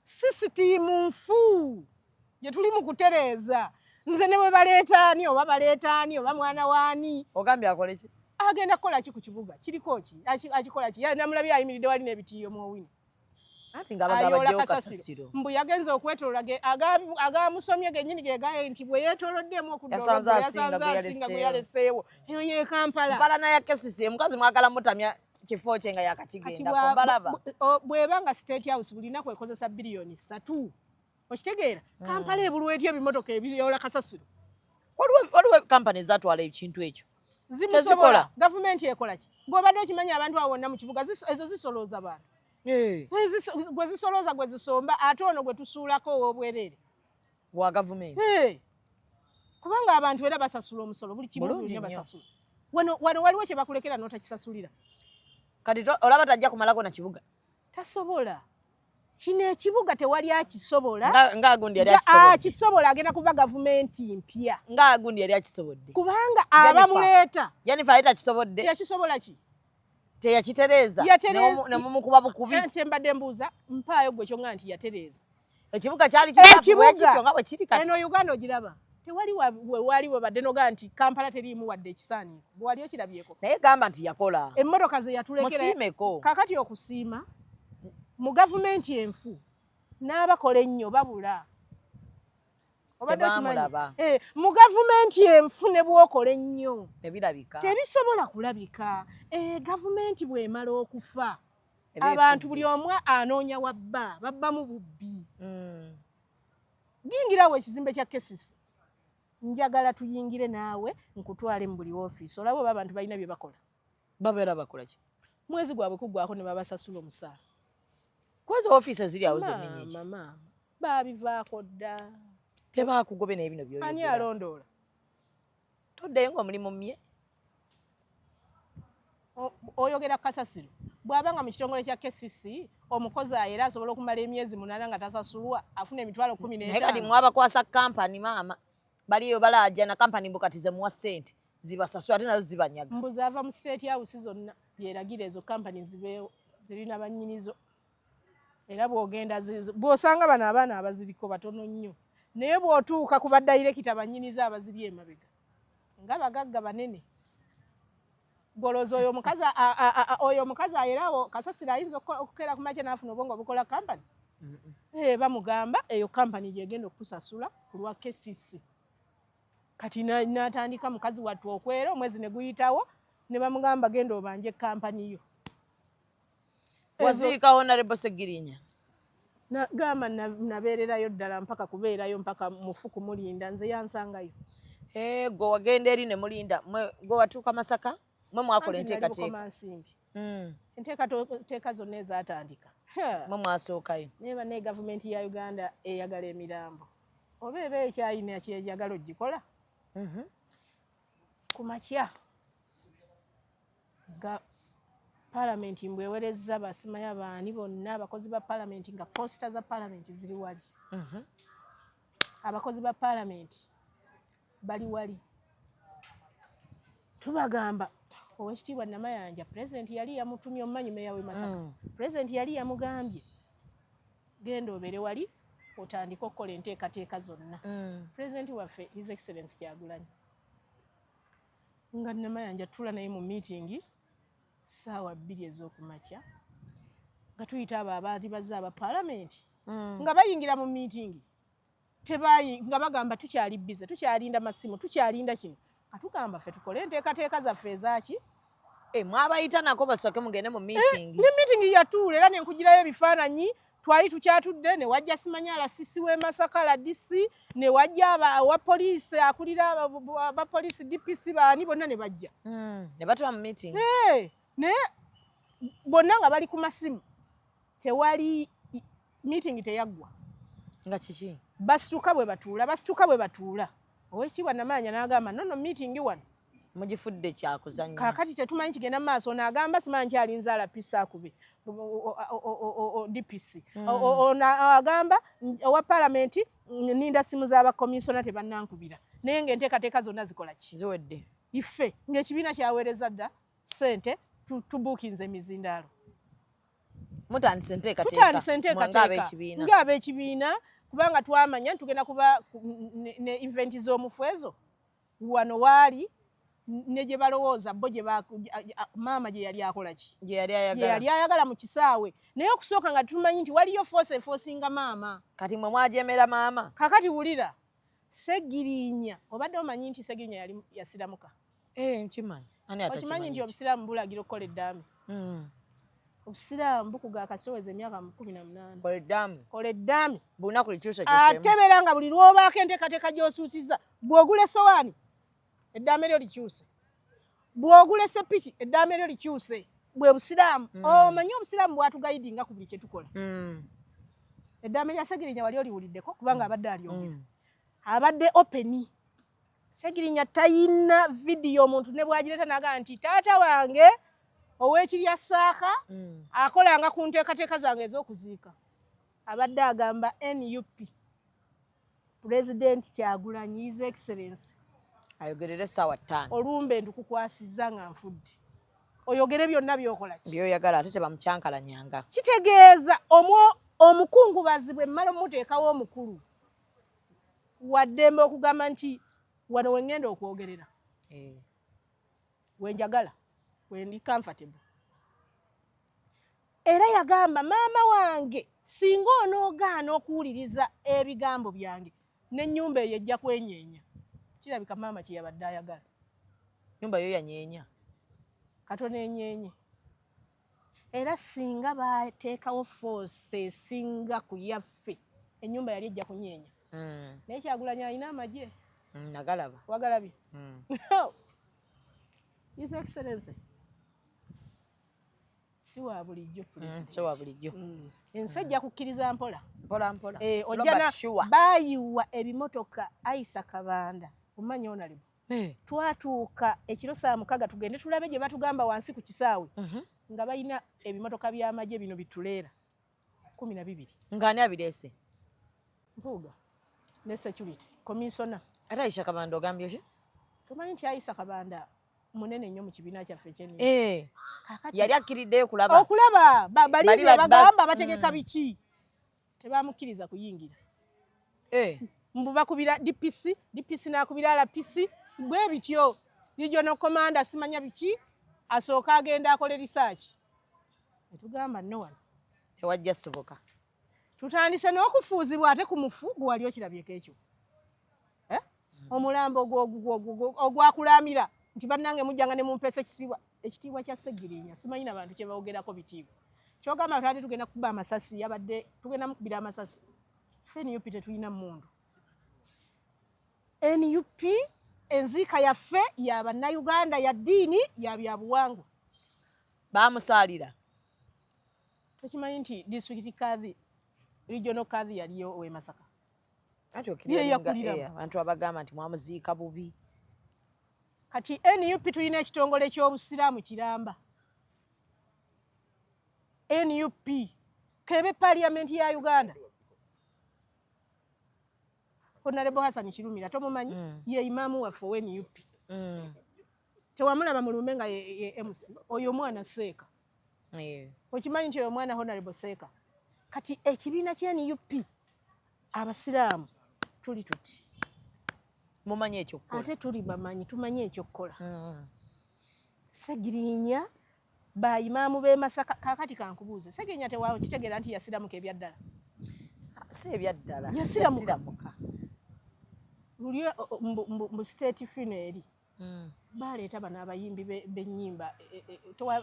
sisitiimu nfu gye tuli mu kutereeza nze ne bwe baleetaani oba mwana waani ogambye akole ki agenda kukola ki ku kibuga kiriko ki akikola ki namulabye ayimiridde wali n'ebitiiyo mu owini ati ngabagabajjewo kasasiro mbu yagenza okwetolola agamusomye gennyini gegaye nti bwe yeetoloddemu yasanze asinga gwe yaleseewo eyo ye Kampala mpalana ya Kesisi omukazi mwagala mutamya kifo kye nga yakakigendako mbalaba bw'eba nga State House buli lunaku ekozesa biliyoni 3 okitegeera Kampala ebulwa etya ebimotoka ebiyoola kasasiro waliwo kampani zatwala ekintu ekyo zimusobola gavumenti ekola ki ng'obadde okimanya abantu awo wonna mu kibuga ezo zisolooza bantu gwe zisolooza gwe zisomba ate ono gwe tusuulako ow'obwereere wa gavumenti kubanga abantu era basasula omusolo buli kimu bulungi basasula wano waliwo kye bakulekera n'otakisasulira kati olaba tajja kumalako na kibuga tasobola kino ekibuga tewali akisobola ng'agundi yali akisobodde akisobola agenda kuba gavumenti mpya ng'agundi yali akisobodde kubanga abamuleeta Jennifer ayita kisobodde teyakisobola ki teyakitereeza nemumukuba bukubi nti mbadde mbuuza mpaayo gwe kyonga nti yatereeza ekibuga kyali kikyo nga bwe kiri kati eno Uganda ogiraba tewali waliwo badde noga nti Kampala teriimu wadde ekisaaniiko bwali okirabyeko naye gamba nti yakola emmotoka ze yatulekera musiimeko kakati okusiima mu gavumenti enfu n'abakola ennyo babula obadde okimanyi mu gavumenti enfu ne bwokola ennyo tebirabika tebisobola kulabika gavumenti bw'emala okufa abantu buli omu anoonya babba mu bubbi gingirawo ekizimbe kya Kesisi njagala tuyingire naawe nkutwale mu buli ofiisi olaba oba abantu balina bye bakola babeera bakola ki mwezi gwabwe kugwako ne babasasula omusaala kwezi ofiisi eziri awo zonna ki maama baabivaako dda tebakugobe n'ebino ani byoyogera alondoola toddeyo ng'omulimu mmye oyogera kasasiro bw'abanga mu kitongole kya KCC omukozi ayera asobola okumala emyezi 8 nga tasasulwa afuna emitwalo 15 naye kati mwabakwasa kampani maama baliyo balajja na kampani mbukati ze muwa ssente zibasasula ate nazo zibanyaga mbuzi ava mu state house zonna byeragira ezo kampani zibeewo zirina bannyinizo era bw'ogenda bw'osanga bano abaana abaziriko batono nnyo naye bw'otuuka ku badayirekita bannyinizo abaziri emabega nga bagagga banene goloza oyo omukazi ayerawo kasasira ayinza okukeera ku makya n'afuna obwongo obukola kampani bamugamba eyo kampani gyegenda okusasula ku lwa KCC kati n'atandika mukazi wattu okwera omwezi ne guyitawo ne bamugamba genda obanje kampani yo waziika honorable Segirinya gamba nabeererayo ddala mpaka kubeerayo mpaka mufu kumulinda nze yansangayo gwe wagenda eri ne mulinda gwe watuuka Masaka mwe mwakola enteekateeka zonna ezatandika mwe mwasookayo naye banne gavumenti ya Uganda eyagala emirambo oba eba ekyayina kyeyagala ogikola ku makya palamenti mbwewereza basimaya baani bonna abakozi ba palamenti nga posita za palamenti ziri wali abakozi ba palamenti bali wali tubagamba Oweekitiibwa Namayanja pulezidenti yali yamutumye omumanyi meya w'e Masaka pulezidenti yali yamugambye genda obeere wali otandika okukola enteekateeka zonna pulezidenti waffe his excellence Kyagulanyi nga Namayanja tula naye mu miitingi ssaawa 2 ez'okumakya nga tuyita abo abaali bazze aba paalamenti nga bayingira mu miitingi nga bagamba tukyali bize tukyalinda masimu tukyalinda kino atugamba ffe tukole enteekateeka zaffe ezaki mwabayita nako basooke mugende mu miitingi ne miitingi yatuula era nenkugirayo ebifaananyi twali tukyatudde ne wajja Simanyala sisi w'e Masaka la DC ne wajja wa poliisi akulira ba poliisi DPC baani bonna ne bajja ne batula mu miitingi naye bonna nga bali ku masimu tewali miitingi teyaggwa nga kiki basituka bwe batuula Oweekitiibwa Namayanja n'agamba nono miitingi wano mugifudde kyakuzannya kaakati tetumanyi kigenda maaso n'agamba simanyi nkyalinza alapisa akube DPC agamba owa paalamenti ninda simu z'abakomisona tebannankubira naye ng'enteekateeka zonna zikola ki ziwedde iffe ng'ekibiina kyaweereza dda ssente tubuukinze emizindaalo mutandise enteekateeka ng'ab'ekibiina kubanga twamanya tugenda kuba ne event z'omufu ezo wano waali ne gye balowooza bo maama gye yali akola ki gye yali ayagala mu kisaawe naye okusooka nga tumanyi nti waliyo force efoosinga maama kati mwe mwajemera maama kakati wulira Segirinya obadde omanyi nti Segirinya yali yasiramuka nkimanyi okimanyi nti obusiraamu bulagira okukola eddaami obusiraamu bukuga akasoweza emyaka 18 kola eddaami bunaku likyusa ate beera nga buli lwobaako enteekateeka gy'osuusiza bw'ogula essowaani eddaame eryo likyuse bw'ogula esseppiki eddaame eryo likyuse bwe busiraamu omanyi obusiraamu bwatugayidinga ku buli kye tukola eddaame lya Segirinya wali oliwuliddeko kubanga abadde alyogera abadde openi Segirinya tayina vidiyo omuntu ne bwagireeta n'agamba nti taata wange Oweekirya Saaka akolanga ku nteekateeka zange ez'okuziika abadde agamba NUP Pulezidenti Kyagulanyi his excellence ayogerere essaawa 5 olumbe ndukukwasizza nga nfudde oyogere byonna byokola ki byoyagala ate tebamucyankalanyanga kitegeeza omukungubazi bwe mmala omuteekawo omukulu waddembe okugamba nti wano wengenda okwogerera wenjagala wendi comfortable era yagamba maama wange singa onoogaana okuwuliriza ebigambo byange n'ennyumba eyo ejja kwenyeenya kirabika maama kye yabadde ayagala nyumba yo yanyeenya katono enyeenye era singa bateekawo force esinga ku yaffe ennyumba yali ejja kunyeenya naye Kyagulanyi alina amagye Nagalaba. Wagalabye? His Excellency. Si wa bulijjo President. Si wa bulijjo. Ensajja kukkiriza mpola. Mpola. Ojjana baayiwa ebimotoka Aisa Kabanda. Omanyi onalibu. Twatuuka ekiro saa mukaga tugende tulabe gye batugamba wansi ku kisaawe. Nga balina ebimotoka by'amagye bino bituleera 12. Ngani abireese? Mpuuga ne security commissioner. Ate Aisha Kabanda ogambye ki? Tumanyi nti Aisa Kabanda munene nnyo mu kibiina kyaffe ky'enni. Yali akkiriddeyo kulaba. Okulaba bali bagamba bategeka biki. Tebamukkiriza kuyingira. Mbu bakubira DPC n'akubira RPC bwe bityo. Regional commander simanya biki asooka agenda akole research. Netugamba no one. Tewajja soboka. Tutandise n'okufuuzibwa ate ku mufu gwe wali okirabyeko ekyo. Omulambo ogwakulamira nti bannange mujjanga ne mumpesa ekitiibwa kya Ssegirinya. Simanyi n'abantu kye bawogerako bitiibwa. Kyogamba twali tugenda kukuba amasasi yabadde tugenda mukubira amasasi. Ffe NUP tetulina mmundu. NUP enziika yaffe ya bannayuganda ya ddiini ya byabuwangwa. Baamusaalira. Tokimanyi nti district kadhi regional kadhi yaliyo owe Masaka. Ati okiriringa abantu abagamba nti mwamuziika bubi. Kati NUP tulina ekitongole ky'obusiraamu Kiramba. NUP kebe parliament ya Uganda. Honorable Hassan Kirumira tomumanyi ye imamu waffe we NUP. Tewamulaba mu Lumbe nga ye MC oyo mwana Seeka. Okimanyi nti oyo mwana Honorable Seeka. Kati ekibiina kya NUP abasiraamu tuli tuti. Mumanyi ekyo kukola. Ate tuli bamanyi tumanyi ekyo kukola. Ssegirinya ba imamu be Masaka kakati kankubuuze. Ssegirinya tewaawo kitegeera nti yasiramuka ebyaddala. Si ebyaddala. Yasiramuka. Luli mu state funeral. Baleeta bano abayimbi b'ennyimba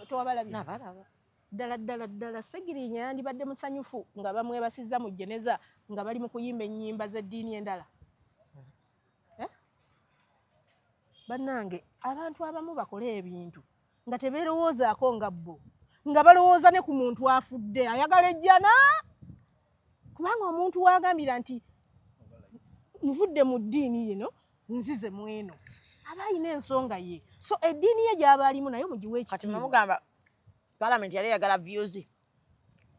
towabalabye. Nabalaba. Ddala Ssegirinya yandibadde musanyufu nga bamwebasizza mu jeneza nga bali mu kuyimba ennyimba z'eddiini endala. Bannange abantu abamu bakola ebintu nga tebeerowoozaako nga bo nga balowooza ne ku muntu afudde ayagala ejjana kubanga omuntu wagambira nti nvudde mu ddiini yino nzize mu eno aba ayina ensonga ye so eddiini ye gy'aba alimu nayo mugiwe ekitiibwa. Kati mumugamba Parliament yali yagala views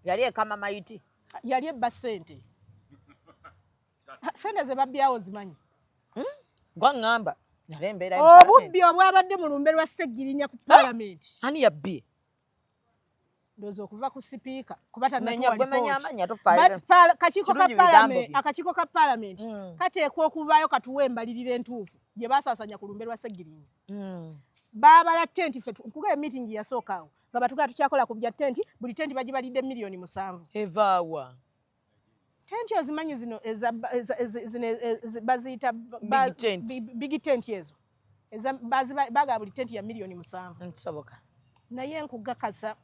yali ekama mayiti yali ebba ssente ze babbyawo zimanyi gwangamba nale embeera obubbi obwabadde mu lumbe lwa Ssegirinya ku Parliament. Ani yabbye? Ndowooza okuva ku sipiika kuba akakiiko ka Parliament kateekwa okuvaayo katuwa embalirira entuufu gye baasasanya ku lumbe lwa Ssegirinya. Baabala tenti ffe nkuga emitingi yasooka awo nga batugala tukyakola ku bya tenti buli tenti bagibalidde $7 million. Evaawa. Tenti ozimanyi zino baziyita big tent ezo. Baga buli tenti ya $7 million. Nsoboka. Naye nkugakasa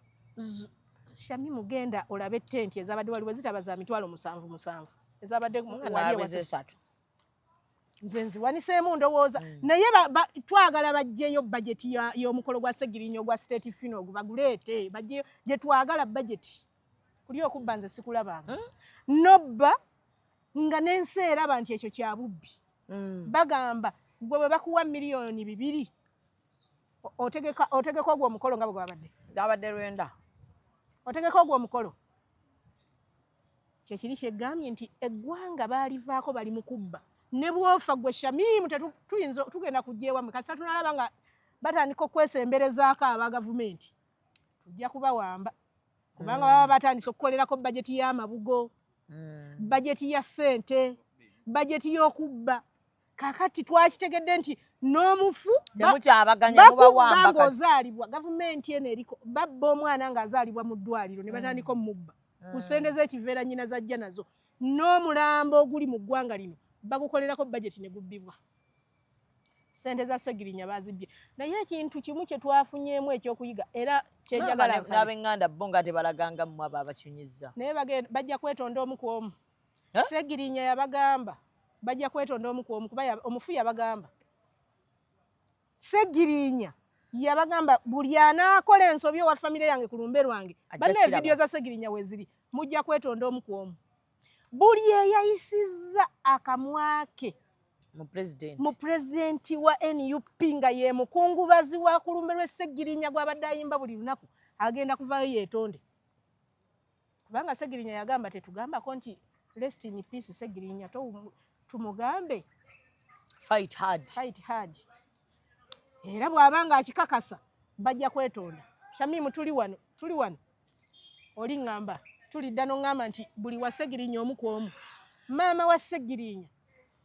Shami mugenda olabe tenti ezabadde waliwo zitaba za $7,700. Ezabadde waliwo esatu. Nze nziwaniseemu ndowooza. Naye twagala bajjeyo bajeti y'omukolo gwa Ssegirinya ogwa state funeral baguleete bajjeyo gye twagala bajeti. Kuli okubba nze sikulabanga. Nobba nga n'ensi eraba nti ekyo kya bubbi. Bagamba gwe bwe bakuwa $2 million otegeka ogwo omukolo nga bwe gwabadde. Gwabadde Lwenda. Otegeka ogwo omukolo. Kyekiri kyegambye nti eggwanga baalivaako bali mu kubba. Ne bwofa gwe Shamimu tugenda kujja ewammwe kasita tunalaba nga batandika okwesemberezaako aba gavumenti. Tujja kubawamba. Kubanga baba batandise okukolerako bajeti y'amabugo, bajeti ya ssente, bajeti y'okubba. Kakati twakitegedde nti n'omufu temukyabaganya mubawamba ng'ozaalibwa gavumenti eno eriko babba omwana ng'azaalibwa mu ddwaliro ne batandika omubba ku ssente z'ekiveera nnyina zajja nazo n'omulambo oguli mu ggwanga lino bagukolerako bajeti ne gubbibwa. Ssente za Ssegirinya bazibbye. Naye ekintu kimu kye twafunyeemu ekyokuyiga era kyenjagala n'ab'enganda bo nga tebalaganga mu abo abakinyizza. Naye bajja kwetonda omu ku omu. Ssegirinya yabagamba bajja kwetonda omu ku omu kuba omufu yabagamba Segirinya yabagamba buli anaakola ensobi owa famire yange ku lumbe lwange banne vidiyo za Segirinya weziri mujja kwetonda omu ku omu buli eyayisizza akamwake mu presidenti wa NUP nga ye mukungubazi wa ku lumbe lwe Segirinya gw'abadde ayimba buli lunaku agenda kuvaayo yeetonde kubanga Segirinya yagamba tetugambako nti rest in peace Segirinya tumugambe fight hard era bw'abanga akikakasa bajja kwetonda Shamimu tuli wano oli ngamba tulidda n'ongamba nti buli wa Segirinya omu ku omu maama wa Segirinya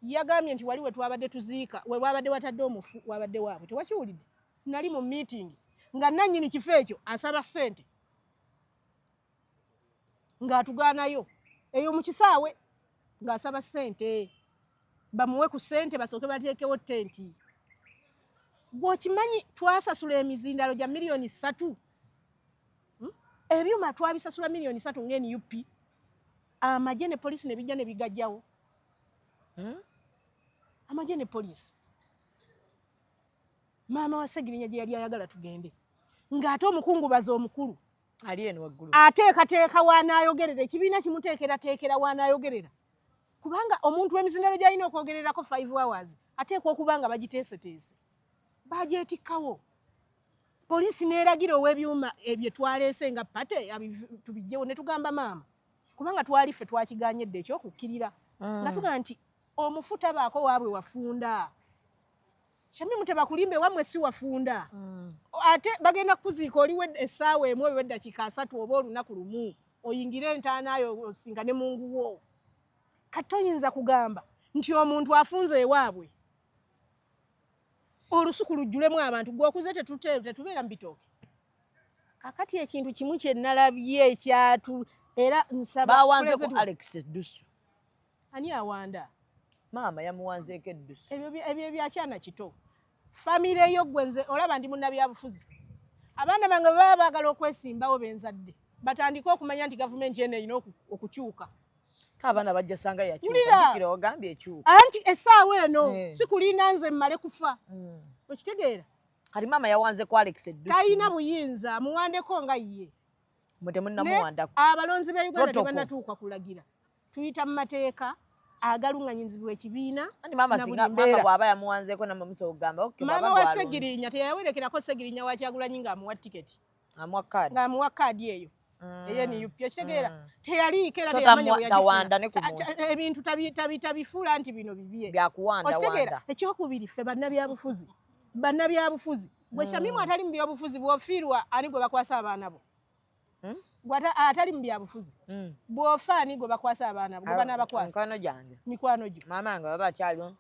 yagambye nti wali we twabadde tuziika we wabadde watadde omufu wabadde waabwe tewakiwulidde nali mu meeting nga nannyini kifo ekyo asaba ssente ng'atugaanayo eyo mu kisaawe ng'asaba ssente bamuwe ku ssente basooke bateekewo tenti bw'okimanyi twasasula emizindalo gya miliyoni 3 ebyuma twabisasula miliyoni 3 ng'NUP amagye ne poliisi ne bijja ne bigajjawo amagye ne poliisi maama wa Segirinya gye yali ayagala tugende ng'ate omukungubazi omukulu ali eno waggulu ateekateeka waanaayogerera ekibiina kimuteekerateekera waanaayogerera kubanga omuntu w'emizindalo gy'alina okwogererako 5 hours ateekwa okuba nga bagiteeseteese bagyetikkawo poliisi neeragira ow'ebyuma ebyo twaleese nga pate tubijjewo ne tugamba maama kubanga twali ffe twakiganyedde ekyokukkirira nga tugaa nti omufu tabaako waabwe wafunda Shamimu tebakulimbe wamwe si wafunda ate bagenda kuziika oli essaawa emu oba eddakiika 3 oba olunaku lumu oyingire entaanaayo osingane munguwo kati oyinza kugamba nti omuntu afunze ewaabwe olusuku lujjulemu abantu gw'okuze tetubeera mu bitooke kakati ekintu kimu kye nalabye ekyatu era nsaba bawanze ku Alex Dusu ani awanda maama yamuwanzeeko eddusu ebyo byakyana kito famire yo gwenze olaba ndi munnabyabufuzi abaana bange baba baagala okwesimbawo benzadde batandike okumanya nti gavumenti eno erina okukyuka abaana bajja sanga yakyuka ogambye ekyuka anti essaawa eno sikulinda nze mmale kufa okitegeera kati maama yawanze ku Alex eddusu talina buyinza muwandeko nga ye mutemunnamuwandako abalonzi ba Uganda tebannatuuka kulagira tuyita mu mateeka agaluŋŋanyizibwa ekibiina ani maama singa maama bw'aba yamuwanzeeko namwe musobola okugamba maama wa Segirinya teyawerekerako Segirinya wa Kyagulanyi ng'amuwa tiketi ng'amuwa kaadi eyo NUP okitegeera teyaliiko era teyamanya ebintu tabifuula nti bino bibye okitegeera ekyokubiri ffe bannabyabufuzi gwe Shamimu atali mu byobufuzi bw'ofiirwa ani gwe bakwasa abaana bo atali mu byabufuzi bw'ofa ani gwe bakwasa abaana bo gwe banaabakwasa mikwano gyo maama yange baba akyaliwo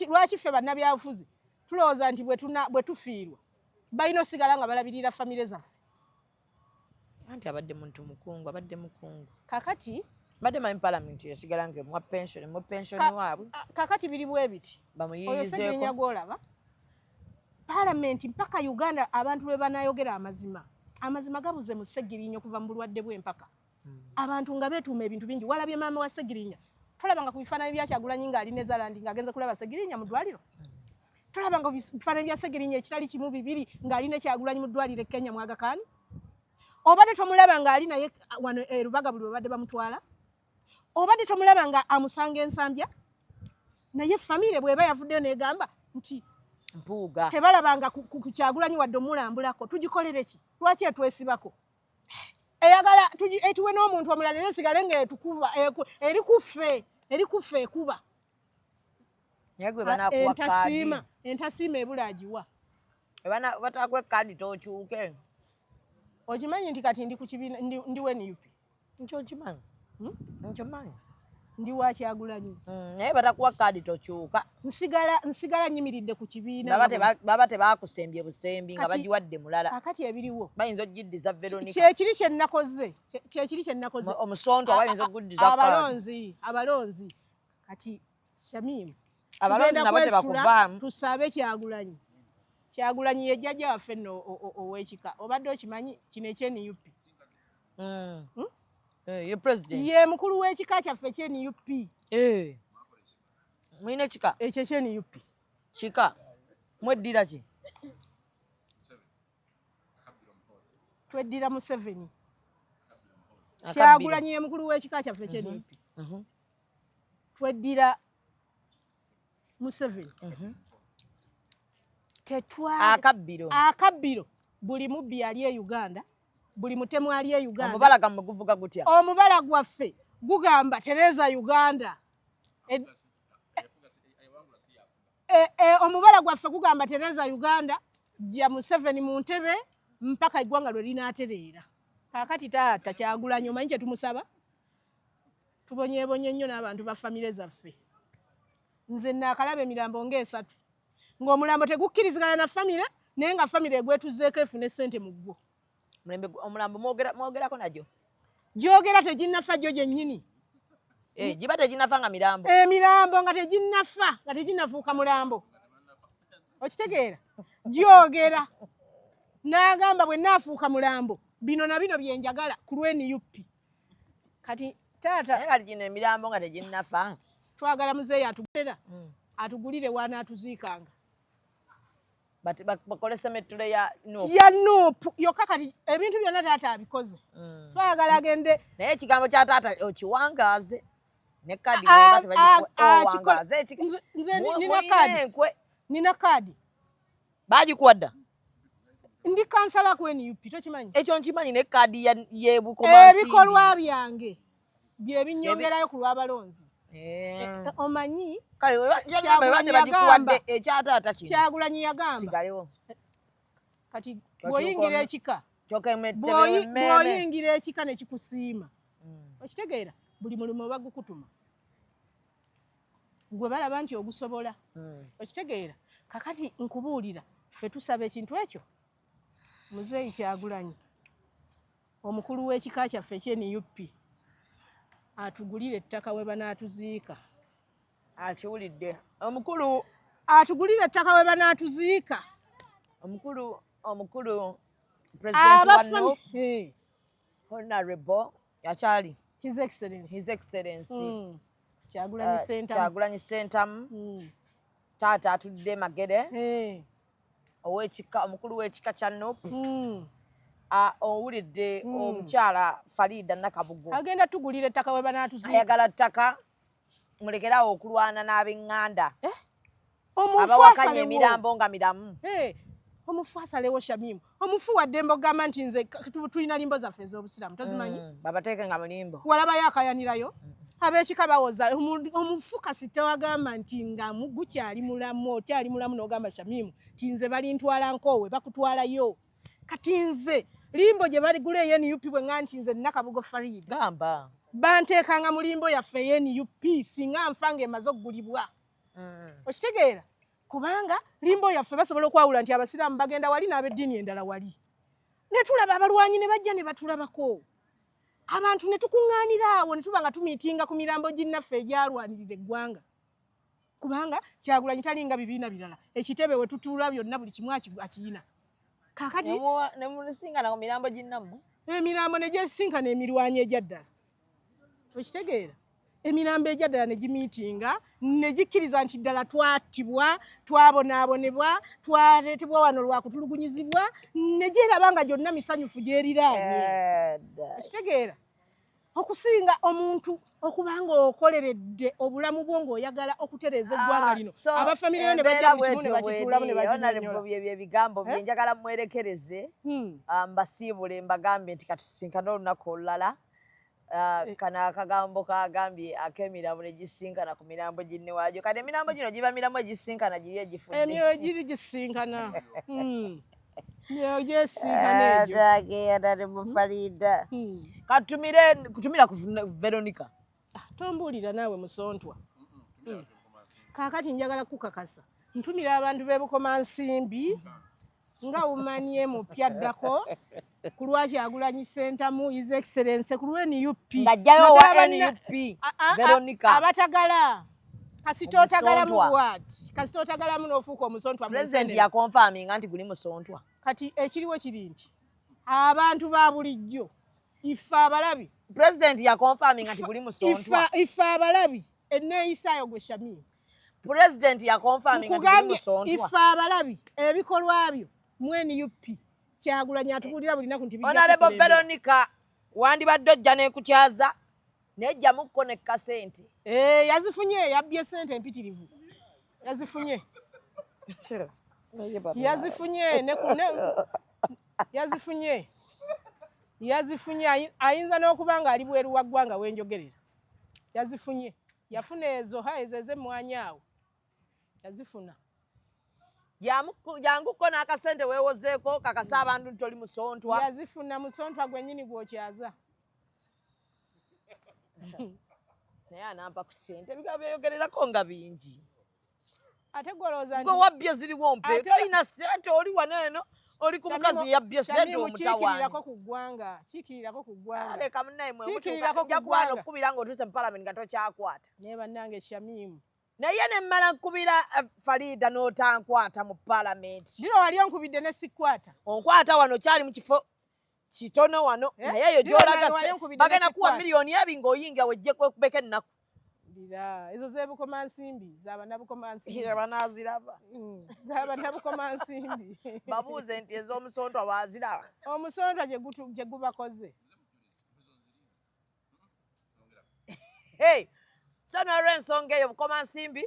lwaki ffe bannabyabufuzi tulowooza nti bwe tufiirwa balina osigala nga balabirira famire zaffe anti abadde muntu mukungu kakati badde manyi palamenti yasigala nga mu pensioni waabwe kakati biri bwe biti oyo Segirinya gw'olaba palamenti mpaka Uganda abantu lwe banayogera amazima gabuze mu Segirinya okuva mu bulwadde bw'empaka abantu nga beetuuma ebintu bingi walabye maama wa Segirinya tolaba nga ku bifaananyi bya Kyagulanyi ng'ali ne Zalandi ng'agenze kulaba Segirinya mu ddwaliro tolaba nga bifaananyi bya Segirinya ekitali kimu bibiri ng'ali ne Kyagulanyi mu ddwaliro e Kenya mu Aga Khan obadde tomulaba ng'ali naye wano Rubaga buli babadde bamutwala obadde tomulaba nga amusanga ensambya naye famire bw'eba yavuddeyo n'egamba nti mpuuga tebalabanga ku Kyagulanyi wadde omulambulako tugikolere ki lwaki etwesibako eyagala etuwe n'omuntu omulala era esigale ng'etukuva eri kuffe ekuba entasiima ebula agiwa batakuwa ekkaadi tokyuke okimanyi nti kati ndi ku kibiina ndiwe NUP nkyokimanyi nkyomanyi ndi wa Kyagulanyi naye batakuwa kkaadi tokyuka nsigala nyimiridde ku kibiina baba tebakusembye busembi nga bagiwadde mulala kakati ebiriwo bayinza okugiddiza Veronica kyekiri kye nnakoze omusonto bayinza okuguddiza abalonzi kati Shamimu abalonzi nabo tebakuvaamu tusabe Kyagulanyi ye jjajja waffe nno ow'ekika obadde okimanyi kino ekye-NUP ye president ye mukulu w'ekika kyaffe ekye-NUP Mwine chika. Ekyo kyeni yupi. Chika. Mweddira ki? Tweddira Museveni. Akabbiro. Kyagulanyi ye mukulu w'ekika kyaffe kyeni yupi. Tweddira Museveni. Akabbiro buli mubbi ali e Uganda, buli mutemu ali e Uganda. Omubala gammwe guvuga gutya? Omubala gwaffe gugamba Tereza Uganda. Omubala gwaffe gugamba Tereza Uganda, jja Museveni mu ntebe mpaka eggwanga lwe linaatereera. Kaakati taata Kyagulanyi omanyi kye tumusaba? Tubonyeebonye nnyo n'abantu ba famire zaffe. Nze naakalaba emirambo ng'esatu. Ng'omulambo tegukkirizigana na famire, naye nga famire egwetuzeeko efune ssente mu gwo. Omulambo mwogerako nagyo? Gyogera teginnafa gyo gyennyini. Giba teginnafa nga mirambo? Emirambo nga teginnafa, nga teginnafuuka mulambo. Okitegeera? Gyogera. N'agamba bwe naafuuka mulambo, bino na bino bye njagala ku lw'NUP. Kati taata kati gino emirambo nga teginnafa. Twagala muzeeyi atugulira, atugulire w'anaatuziikanga. Bakole semettule ya Nuupu. Ya Nuupu yokka kati ebintu byonna taata abikoze. Twagala agende. Naye ekigambo kya taata okiwangaaze. Ne kadi weba tebagikuwangaaze. Nze nina kadi. Nina kadi. Baagikuwadda? Ndi kansala ku NUP, tokimanyi? Ekyo nkimanyi ne kadi y'ebukomansimbi. Ebikolwa byange bye binnyongerayo ku lw'abalonzi. Omanyi Kyagulanyi yagamba kati bw'oyingira ekika bw'oyingira ekika ne kikusiima okitegeera buli mulimu bagukutuma gwe balaba nti ogusobola okitegeera kakati nkubuulira ffe tusaba ekintu ekyo muzeeyi Kyagulanyi omukulu w'ekika kyaffe eky'NUP atugulire ettaka we banaatuziika. Akiwulidde. Omukulu atugulire ettaka we banaatuziika. Omukulu President wa NUP Honorable yakyali His Excellency Kyagulanyi Ssentamu taata atudde Magere ow'ekika omukulu w'ekika kya NUP owulidde omukyala Farida Nakabugo agenda tugulira ettaka we banaatuziika. Ayagala ttaka mulekerawo okulwana n'ab'eŋŋanda abawakanya emirambo nga miramu. Omufu asalewo Shamimu omufu wadde ogamba nti nze tulina limbo zaffe ez'obusiraamu tozimanyi babateeke nga mulimbo walabayo akayanirayo ab'ekika bawoza omufu kasi tewagamba nti nga gukyali mulamu okyali mulamu n'ogamba Shamimu ti nze balintwala nkoowe bakutwalayo kati nze limbo gye baligula NUP bwe nga nti nze Nakabugo Farida gamba banteekanga mu limbo yaffe NUP singa nfa ng'emaze okugulibwa okitegeera kubanga limbo yaffe basobola okwawula nti abasiraamu bagenda wali n'ab'eddiini endala wali ne tulaba abalwanyi ne bajja ne batulabako abantu ne tukuŋŋaanira awo ne tuba nga tumiitinga ku mirambo ginnaffe egyalwanirira eggwanga kubanga Kyagulanyi talinga bibiina birala ekitebe we tutuula byonna buli kimu akiyina kakati ne mulisinkana ku mirambo ginnammwe emirambo ne gyesinkana emirwanyi egyaddala okitegeera emirambo egyaddala ne gimiitinga ne gikkiriza nti ddala twatibwa twabonaabonebwa twaleetebwa wano lwakutulugunyizibwa ne gyeraba nga gyonna misanyufu gyeriraanye okitegeera okusinga omuntu okubanga okoleredde obulamu bwo ng'oyagala okutereeza eggwanga lino abafamire yo ne bajja mu kimu ne bakituulamu ne bakinyonnyola bye bigambo bye njagala mwerekereze mbasiibule mbagambe nti katusinkana olunaku olulala kano akagambo kagambye ak'emirambo ne gisinkana ku mirambo ginne waagyo kati emirambo gino giba miramu egisinkana giri egifudde emyoyo giri gisinkana myoyo gyesinkana egyo tagenda ne Mufarida kutumira ku Veronica tombuulira naawe musontwa kaakati njagala kukakasa ntumira abantu b'ebukomansimbi nga umanye mupyaddako ku lwa Kyagulanyi Ssentamu His Excellency ku lw'NUP ng'ajjayo wa NUP Veronica abatagala kasitootagalamu bwati kasitootagalamu n'ofuuka omusontwa President yakonfaminga nti guli musontwa kati ekiriwo kiri nti abantu ba bulijjo ife abalabi President yakonfaminga nti guli musontwa ife abalabi enneeyisaayo gwe Shamimu president ya confirming nkugambye musontwa ife abalabi ebikolwa byo mwene UP Kyagulanyi atubulira buli naku nti bijja Honorable Veronica wandibadde ojja nekukyaza nejja mukko ne kasente yazifunye yabbye sente empitirivu yazifunye yazifunye ayinza n'okuba nga ali bweru wa ggwanga wenjogerera yazifunye yafuna ezo ezeze mwanya awo yazifuna janguko n'akasente weewozeeko kakasa abantu ntoli musontwa yazifuna musontwa gwennyini gwokyaza naye anampa ku sente bigabo byeyogererako nga bingi ate golooza gwe wabbye ziriwo mpe tolina sente oli wano eno oli ku mukazi yabbye sente omutawaani kiikirirako ku ggwanga leka munnaye mwemutuuka kwana okukubira ng'otuuse mu palamenti nga tokyakwata naye bannange Shamimu naye ne mmala nkubira Farida n'otankwata mu palamenti diro wali onkubidde ne sikwata onkwata wano kyali mu kifo kitono wano naye eyo gy'olaga bagenda kuwa miliyoni ebi ng'oyinga wejje kwekubeko ennaku dira ezo z'ebukomansimbi z'abannabukomansimbi banaaziraba z'abannabukomansimbi babuuze nti ez'omusontwa waaziraba omusontwa gye gubakoze so n'olw'ensonga eyo bukomansimbi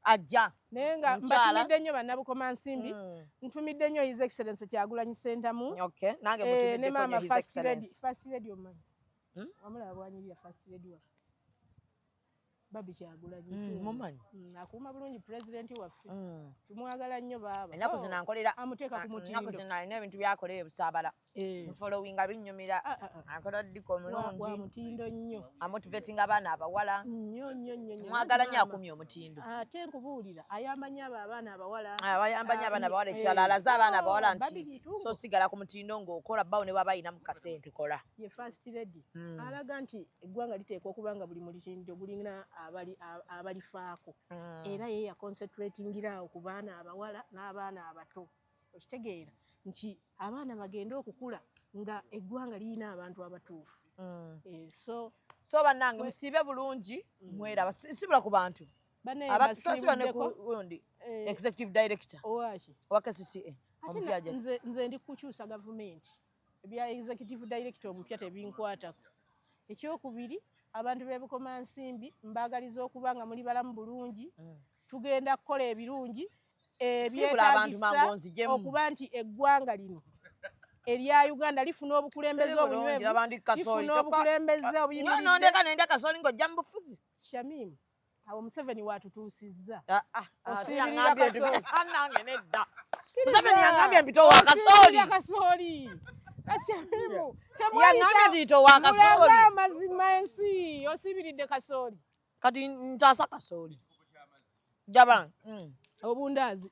ajja naye nga mbatumidde nnyo bannabukomansimbi ntumidde nnyo His Excellency Kyagulanyi Ssentamu ne maama First Lady omanyi wamulaba bwanyirira First Lady waffe Babi Kyagulanyi mumanyi akuuma bulungi pulezidenti waffe tumwagala nnyo baaba ennaku zino ankolera amuteeka ku mutindo ennaku zino alina ebintu byakola ebisaabala mufolowinga binnyumira akola diko mulungi mutindo nnyo amotivating abaana abawala nnyo mwagala nnyo akumya omutindo ate nkubuulira ayamba nnyo abo abaana abawala bayamba nnyo abaana abawala ekirala alaze abaana abawala nti so sigala ku mutindo ng'okola bawo ne baba ayina mu kasente kola ye First Lady alaga nti eggwanga liteekwa okuba nga buli mutindo gulina abalifaako era ye yaconcentratingira awo ku baana abawala n'abaana abato okitegeera nti abaana bagende okukula nga eggwanga lirina abantu abatuufu so bannange musiibe bulungi mweraba sibula ku bantu abasiba ne kundi executive director wa KCCA nze ndi kukyusa gavumenti ebya executive director omupya tebinkwatako ekyokubiri abantu b'ebukomansimbi mbagaliza okuba nga muli balamu bulungi tugenda kukola ebirungi ebyetaagisa okuba nti eggwanga lino erya Uganda lifuna obukulembeze obunywevu lifuna obukulembeze obuyimiridde nenda kasooli ng'ojja mu bufuzi Shamimu awo Museveni watutuusizza nange nedda Museveni yangambye mpitowa akasooli Shamimu yangambye ntitowa akasooli amazima ensi osibiridde kasooli kati ntaasa kasooli jaba obundaazi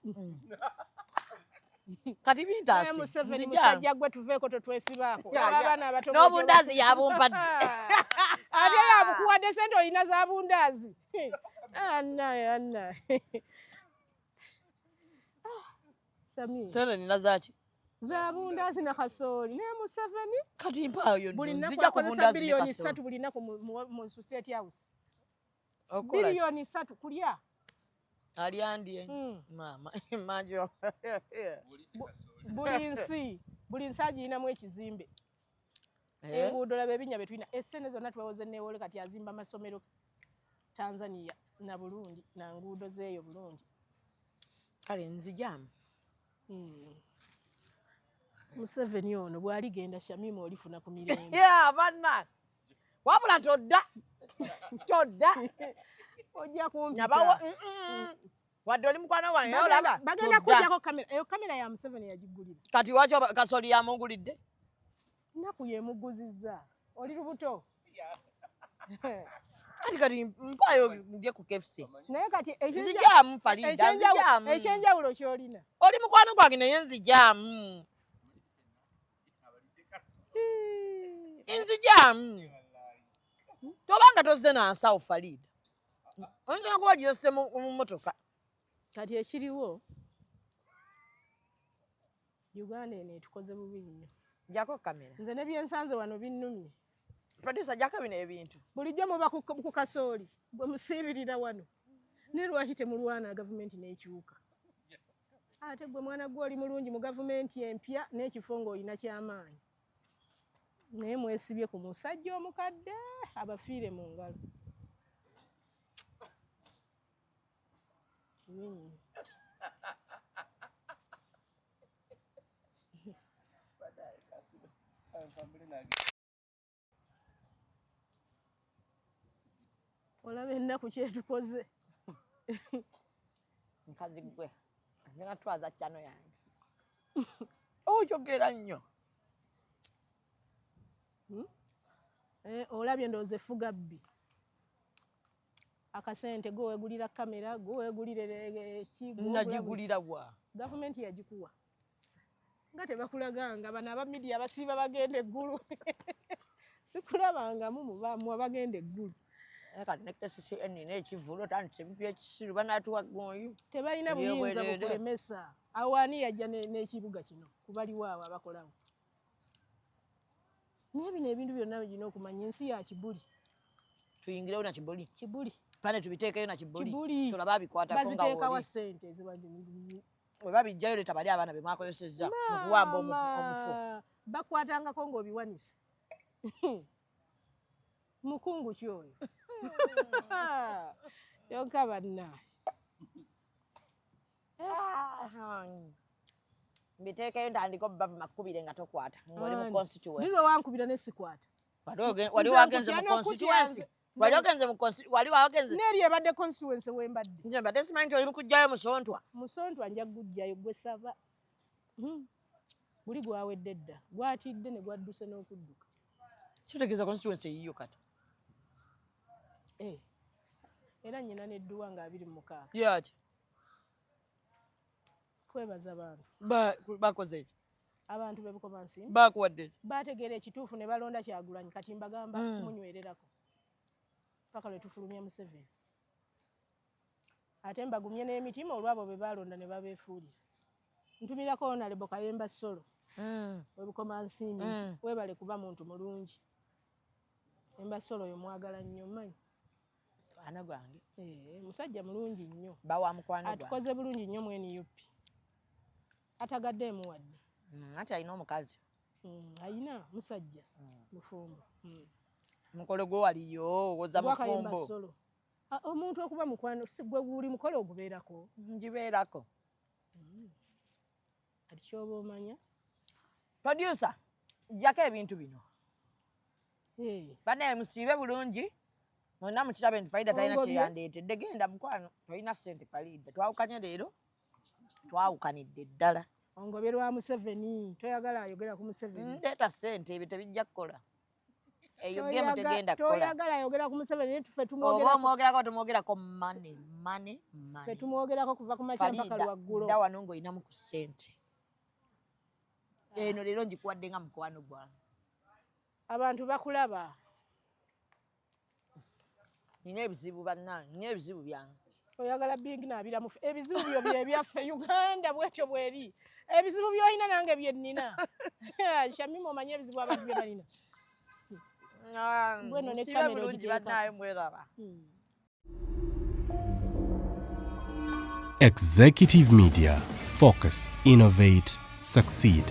kati bintaasi Museveni musajja gwe tuveeko tetwesibaako abaana abato n'obundaazi yabumpadde ate yabukuwadde sente olina za bundaazi anna sente nina zaki za bundaazi na kasooli naye Museveni kati mpaayo buli nzija nnaku ku akozesa bundaazi ne biliyoni kasooli 3 buli nnaku mu State House Okola ki? biliyoni 3 kulya alyandye maama manjo buli nsi agirinamu ekizimbe enguudo laba ebinnya bye tulina essene zonna twewoze neewole kati azimba amasomero Tanzania na Burundi na nguudo zeeyo bulungi kale nzijamu Museveni ono bw'aligenda Shamimu olifuna ku mirembe banna wabula todda ojja kumpita wadde oli mukwano wange olaba bagenda kujjako kamera eyo kamera ya Museveni yagigulira kati waki kasooli yamugulidde nnaku yemuguzizza oli lubuto kati mpaayo nje ku KFC naye kati nzijamu Farida nzijamu ekyenjawulo kyolina oli mukwano gwange naye nzijamu nzijamu tobanga tozze nansawo Farida oyinza kuba giyose mu mmotoka kati ekiriwo Uganda eno etukoze bubi nnyo jako kamera nze ne byensanze wano binnumye producer jako bino ebintu bulijjo muba ku kasooli gwe musiibirira wano ne lwaki temulwana gavumenti n'ekyuka ate gwe mwana gwe oli mulungi mu gavumenti empya n'ekifo ng'olina ky'amaanyi naye mwesibye ku musajja omukadde abafiire mu ngalo. Olaba ennaku kyetukoze. Nkazi gwe nga twaza kyano yange oyogera nnyo. Olabye ndowooza effuga bbi akasente gweweegulira kamera gweweegulira nagigulira wa gavumenti yagikuwa nga tebakulaganga bano aba midiya basiiba bagenda eggulu sikulabangamu mubamu abagenda eggulu kati nekitasic n'ekivulo tandise ebintu ekisiru banatuwa goyi tebalina buyinza bukulemesa awo ani yajja n'ekibuga kino kubaliwo abo abakolawo naye bino ebintu byonna bigina okumanya ensi ya kibuli tuyingirewo na kibuli kibuli pane tubiteekeyo na kibuli kibuli tulaba abikwatako nga baziteekawa woli ssente bwe babijjayo leeta bali abaana be mwakozesezza okuwamba omufu bakwatangako ng'obiwanise mukungu ki oyo yonka banna mbiteekeyo ntandika obubavuma kkubire nga tokwata ng'oli mu constituency lirwe wankubira nesikwata wali wagenze mu constituency wali wagenze neeri ebadde constituency wembadde nze mbadde simanyi nti oli mukujjayo musontwa nja gujjayo gwe saba guli gwawedde dda gwatidde ne gwadduse n'okudduka kitegeeza constituency eyiyo kati era nnyina nedduwa nga 26 yaki kwebaza abantu bakoze eki abantu bebukomansi bakuwadde eki bategeera ekituufu ne balonda Kyagulanyi kati mbagamba kumunywererako paka lwe tufulumya Museveni ate mbagumye n'emitima olwabo be balonda ne babeefuulira ntumirako Honorable Kayemba Ssolo webukomansimbi webale kuba muntu mulungi Kayemba Ssolo oyo mwagala nnyo manyi mwana gwange musajja mulungi nnyo bawa mukwano gwange atukoze bulungi nnyo mwene yupi atagadde emuwadde ati alina omukazi ayina musajja mufumbo mukolo gwe waliyo woza mufumbo omuntu okuba mukwano gwe guli mukolo ogubeerako ngibeerako kati kyoba omanya producer jjako ebintu bino banaye musiibe bulungi mwonna mukirabe nti Faida talina kyeyandeetedde genda mukwano tolina ssente palidde twawukanye leero twawukanidde ddala ongobye lwa Museveni toyagala ayogera ku Museveni ndeeta ssente ebyo tebijja kukola eyo gemu tegenda kukola toyagala ayogera ku Museveni tufe oba omwogerako tomwogerako mane fe tumwogerako kuva ku makya mpaka lwaggulo dda wano ng'olinamu ku ssente eno leero ngikuwadde nga mukwano gwange abantu bakulaba nina ebizibu bannange nina ebizibu byange oyagala bingi naabiramu ebizibu byo byebyaffe Uganda bwetyo bweri ebizibu byolina nange byennina Shamima omanye ebizibu abantu bye balina musibe bulungi bannaye mweraba Executive Media. Focus, innovate, succeed.